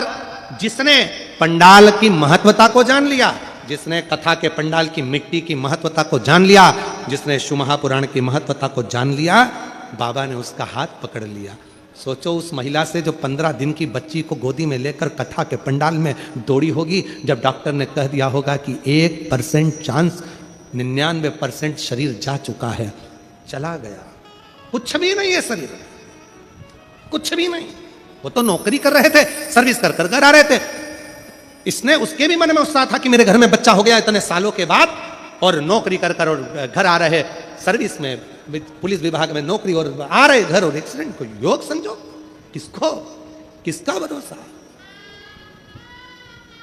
जिसने पंडाल की महत्वता को जान लिया, जिसने कथा के पंडाल की मिट्टी की महत्वता को जान लिया, जिसने शिव महापुराण की महत्वता को जान लिया, बाबा ने उसका हाथ पकड़ लिया। सोचो उस महिला से जो 15 दिन की बच्ची को गोदी में लेकर कथा के पंडाल में दौड़ी होगी, जब डॉक्टर ने कह दिया होगा कि 1% चांस, 99% शरीर जा चुका है, चला गया, कुछ भी नहीं है शरीर, कुछ भी नहीं। वो तो नौकरी कर रहे थे, सर्विस कर कर घर आ रहे थे। इसने, उसके भी मन में उत्साह था कि मेरे घर में बच्चा हो गया इतने सालों के बाद, और नौकरी कर कर और घर आ रहे, सर्विस में, पुलिस विभाग में नौकरी, और आ रहे घर, और एक्सीडेंट को योग समझो। किसको, किसका भरोसा?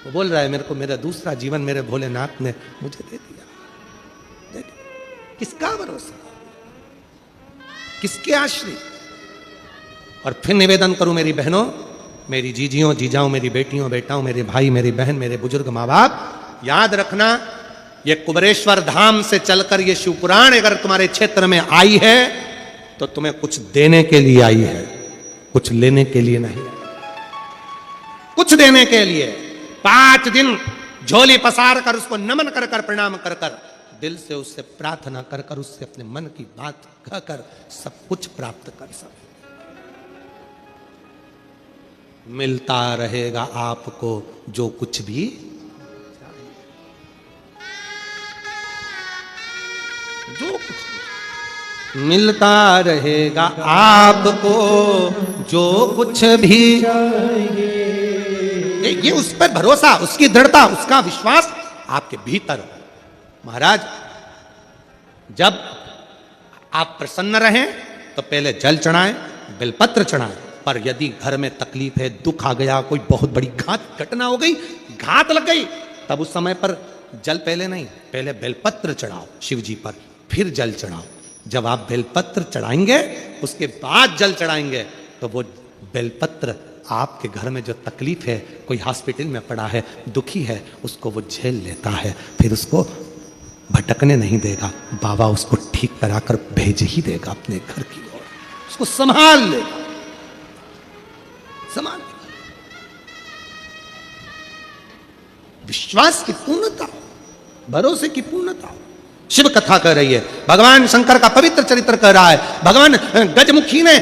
वो बोल रहा है मेरे को मेरा दूसरा जीवन मेरे भोलेनाथ ने मुझे दे दिया। किसका भरोसा, किसके आश्रित? और फिर निवेदन करूं मेरी बहनों, मेरी जीजियों, जीजाओं, मेरी बेटियों, बेटाओं, मेरे भाई, मेरी बहन, मेरे बुजुर्ग माँ बाप, याद रखना, ये कुबरेश्वर धाम से चलकर ये शिवपुराण अगर तुम्हारे क्षेत्र में आई है तो तुम्हें कुछ देने के लिए आई है, कुछ लेने के लिए नहीं। कुछ देने के लिए 5 दिन झोली पसार कर, उसको नमन कर कर, प्रणाम कर कर, दिल से उससे प्रार्थना कर कर, उससे अपने मन की बात कह कर सब कुछ प्राप्त कर सकते। मिलता रहेगा आपको जो कुछ भी चाहिए, जो कुछ मिलता रहेगा आपको जो कुछ भी चाहिए। ये उस पर भरोसा, उसकी दृढ़ता, उसका विश्वास आपके भीतर हो। महाराज, जब आप प्रसन्न रहें तो पहले जल चढ़ाएं, बेलपत्र चढ़ाएं, पर यदि घर में तकलीफ है, दुख आ गया, कोई बहुत बड़ी घटना हो गई, घात लग गई, तब उस समय पर जल पहले नहीं, पहले बेलपत्र चढ़ाओ शिव जी पर, फिर जल चढ़ाओ। जब आप बेलपत्र चढ़ाएंगे उसके बाद जल चढ़ाएंगे तो वो बेलपत्र आपके घर में जो तकलीफ है, कोई हॉस्पिटल में पड़ा है, दुखी है, उसको वो झेल लेता है, फिर उसको भटकने नहीं देगा। बाबा उसको ठीक कराकर भेज ही देगा अपने घर की ओर, उसको संभाल लेगा, संभाल लेगा। विश्वास की पूर्णता, भरोसे की पूर्णता शिव कथा कह रही है। भगवान शंकर का पवित्र चरित्र कह रहा है। भगवान गजमुखी ने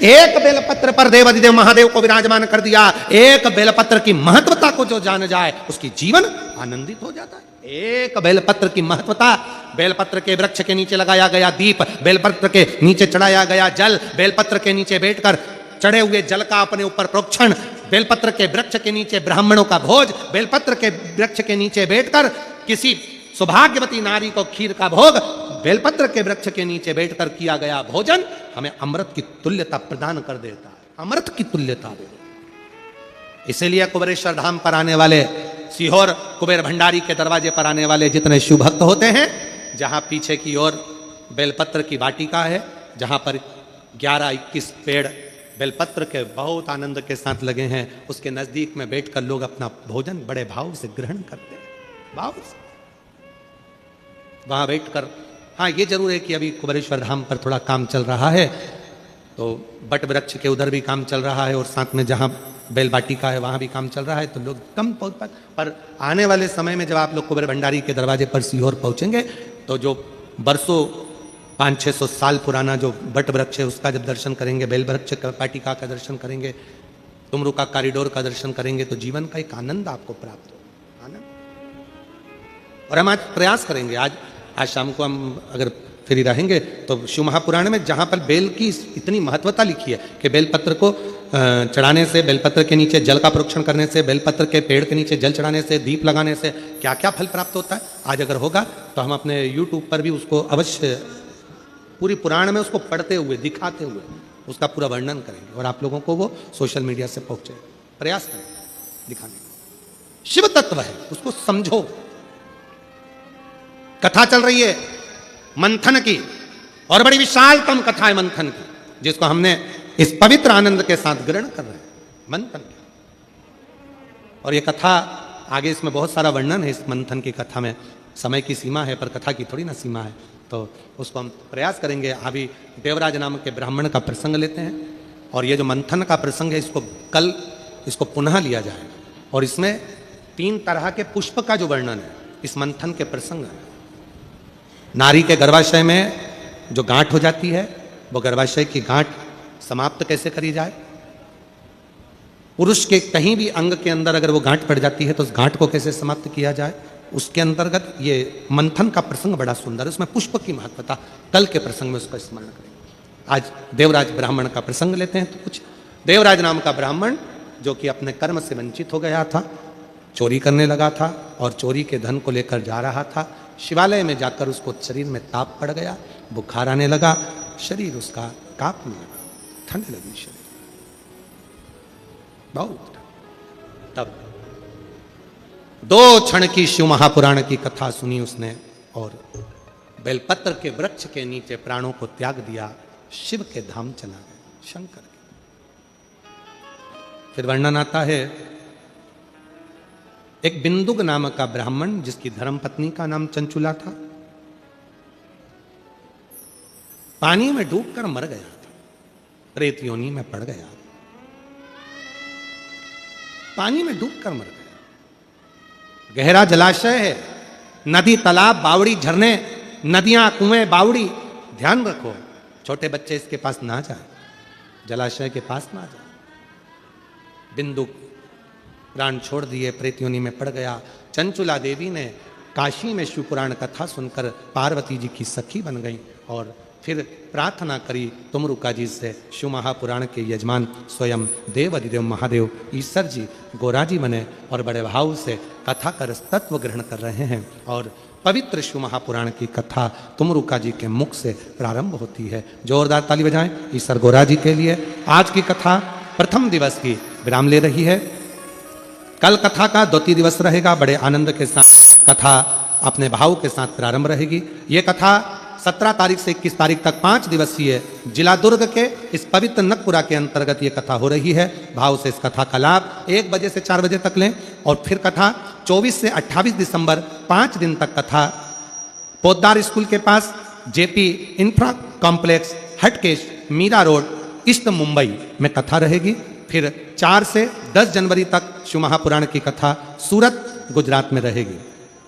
एक बेलपत्र पर देवाधिदेव महादेव को विराजमान कर दिया। एक बेलपत्र की महत्वता को जो जान जाए उसकी जीवन आनंदित हो जाता है। एक बेलपत्र की महत्वता, बेलपत्र के वृक्ष के नीचे लगाया गया दीप, बेलपत्र के नीचे चढ़ाया गया जल, बेलपत्र के नीचे बैठकर चढ़े हुए जल का अपने ऊपर प्रोक्षण, बेलपत्र के वृक्ष के नीचे ब्राह्मणों का भोज, बेलपत्र के वृक्ष के नीचे बैठकर किसी सौभाग्यवती नारी को खीर का भोग, बेलपत्र के वृक्ष के नीचे बैठकर किया गया भोजन हमें अमृत की तुल्यता प्रदान कर देता है, अमृत की तुल्यता दे देता। इसीलिए कुबेरेश्वर धाम पर आने वाले, सीहोर कुबेर भंडारी के दरवाजे पर आने वाले जितने शिव भक्त होते हैं, जहां पीछे की ओर बेलपत्र की वाटिका है, जहां पर 11-21 पेड़ बेलपत्र के बहुत आनंद के साथ लगे हैं, उसके नजदीक में बैठकर लोग अपना भोजन बड़े भाव से ग्रहण करते हैं, भाव से वहां बैठकर। हाँ, ये जरूर है कि अभी कुबेरेश्वर धाम पर थोड़ा काम चल रहा है, तो बट वृक्ष के उधर भी काम चल रहा है और साथ में जहां बेल वाटिका है वहां भी काम चल रहा है, तो लोग कम पहुंच पाए। पर आने वाले समय में जब आप लोग कुबेर भंडारी के दरवाजे पर सीहोर पहुंचेंगे तो जो बरसों 500-600 साल पुराना जो बट वृक्ष है उसका जब दर्शन करेंगे, बेल वृक्ष का वाटिका का दर्शन करेंगे, तुमरू का कॉरिडोर का दर्शन करेंगे, तो जीवन का एक आनंद आपको प्राप्त हो, आनंद। और हम आज प्रयास करेंगे, आज शाम को हम अगर फ्री रहेंगे तो शिव महापुराण में जहाँ पर बेल की इतनी महत्वता लिखी है कि बेलपत्र को चढ़ाने से, बेलपत्र के नीचे जल का प्रोक्षण करने से, बेलपत्र के पेड़ के नीचे जल चढ़ाने से, दीप लगाने से क्या क्या फल प्राप्त होता है, आज अगर होगा तो हम अपने YouTube पर भी उसको अवश्य पूरी पुराण में उसको पढ़ते हुए, दिखाते हुए उसका पूरा वर्णन करेंगे और आप लोगों को वो सोशल मीडिया से पहुंचे, प्रयास करेंगे दिखाने का। शिव तत्व है, उसको समझो। कथा चल रही है मंथन की, और बड़ी विशालतम कथा है मंथन की, जिसको हमने इस पवित्र आनंद के साथ ग्रहण कर रहे हैं, मंथन की। और ये कथा आगे, इसमें बहुत सारा वर्णन है इस मंथन की कथा में, समय की सीमा है पर कथा की थोड़ी ना सीमा है, तो उसको हम प्रयास करेंगे। अभी देवराज नाम के ब्राह्मण का प्रसंग लेते हैं, और ये जो मंथन का प्रसंग है इसको कल इसको पुनः लिया जाए, और इसमें 3 तरह के पुष्प का जो वर्णन है इस मंथन के प्रसंग है। नारी के गर्भाशय में जो गांठ हो जाती है, वो गर्भाशय की गांठ समाप्त कैसे करी जाए, पुरुष के कहीं भी अंग के अंदर अगर वो गांठ पड़ जाती है तो उस गांठ को कैसे समाप्त किया जाए, उसके अंतर्गत ये मंथन का प्रसंग बड़ा सुंदर है। उसमें पुष्प की महत्वता कल के प्रसंग में उसका स्मरण करेंगे। आज देवराज ब्राह्मण का प्रसंग लेते हैं। तो कुछ देवराज नाम का ब्राह्मण जो कि अपने कर्म से वंचित हो गया था, चोरी करने लगा था और चोरी के धन को लेकर जा रहा था। शिवालय में जाकर उसको शरीर में ताप पड़ गया, बुखार आने लगा, शरीर उसका कांपने लगा, ठंड लगी शरीर बहुत। तब 2 क्षण की शिव महापुराण की कथा सुनी उसने और बेलपत्र के वृक्ष के नीचे प्राणों को त्याग दिया, शिव के धाम चला गया, शंकर के। फिर वर्णन आता है, एक बिंदुक नामक का ब्राह्मण जिसकी धर्मपत्नी का नाम चंचुला था, पानी में डूबकर मर गया था, प्रेत योनि में पड़ गया, पानी में डूबकर मर गया। गहरा जलाशय है, नदी, तालाब, बावड़ी, झरने, नदियां, कुएं, बावड़ी, ध्यान रखो छोटे बच्चे इसके पास ना जाए, जलाशय के पास ना जाए। बिंदुक प्राण छोड़ दिए, प्रेत योनि में पड़ गया। चंचुला देवी ने काशी में शिवपुराण कथा सुनकर पार्वती जी की सखी बन गई और फिर प्रार्थना करी तुमरुका जी से। शिव महापुराण के यजमान स्वयं देव अधिदेव महादेव ईश्वर जी गोरा जी बने और बड़े भाव से कथा का तत्व ग्रहण कर रहे हैं। और पवित्र शिव महापुराण की कथा तुमरुका जी के मुख से प्रारंभ होती है। जोरदार ताली बजाएं ईश्वर गोरा जी के लिए। आज की कथा प्रथम दिवस की विराम ले रही है। कल कथा का द्वितीय दिवस रहेगा। बड़े आनंद के साथ कथा अपने भाव के साथ प्रारंभ रहेगी। ये कथा 17 तारीख से 21 तारीख तक 5 दिवसीय जिला दुर्ग के इस पवित्र नकपुरा के अंतर्गत ये कथा हो रही है। भाव से इस कथा का लाभ 1 बजे से 4 बजे तक लें। और फिर कथा 24 से 28 दिसंबर 5 दिन तक कथा पोद्दार स्कूल के पास JP infra complex Hatkesh Mira road east Mumbai में कथा रहेगी। फिर 4 से 10 जनवरी तक शिव महापुराण की कथा सूरत गुजरात में रहेगी।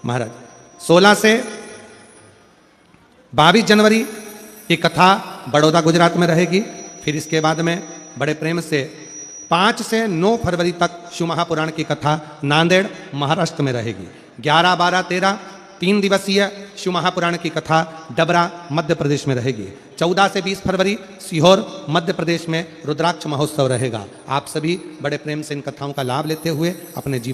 महाराज 16 से 22 जनवरी की कथा बड़ौदा गुजरात में रहेगी। फिर इसके बाद में बड़े प्रेम से 5 से 9 फरवरी तक शिव महापुराण की कथा नांदेड़ महाराष्ट्र में रहेगी। 11, 12, 13 3 दिवसीय शिव महापुराण की कथा डबरा मध्य प्रदेश में रहेगी। 14 से 20 फरवरी सीहोर मध्य प्रदेश में रुद्राक्ष महोत्सव रहेगा। आप सभी बड़े प्रेम से इन कथाओं का लाभ लेते हुए अपने जीवन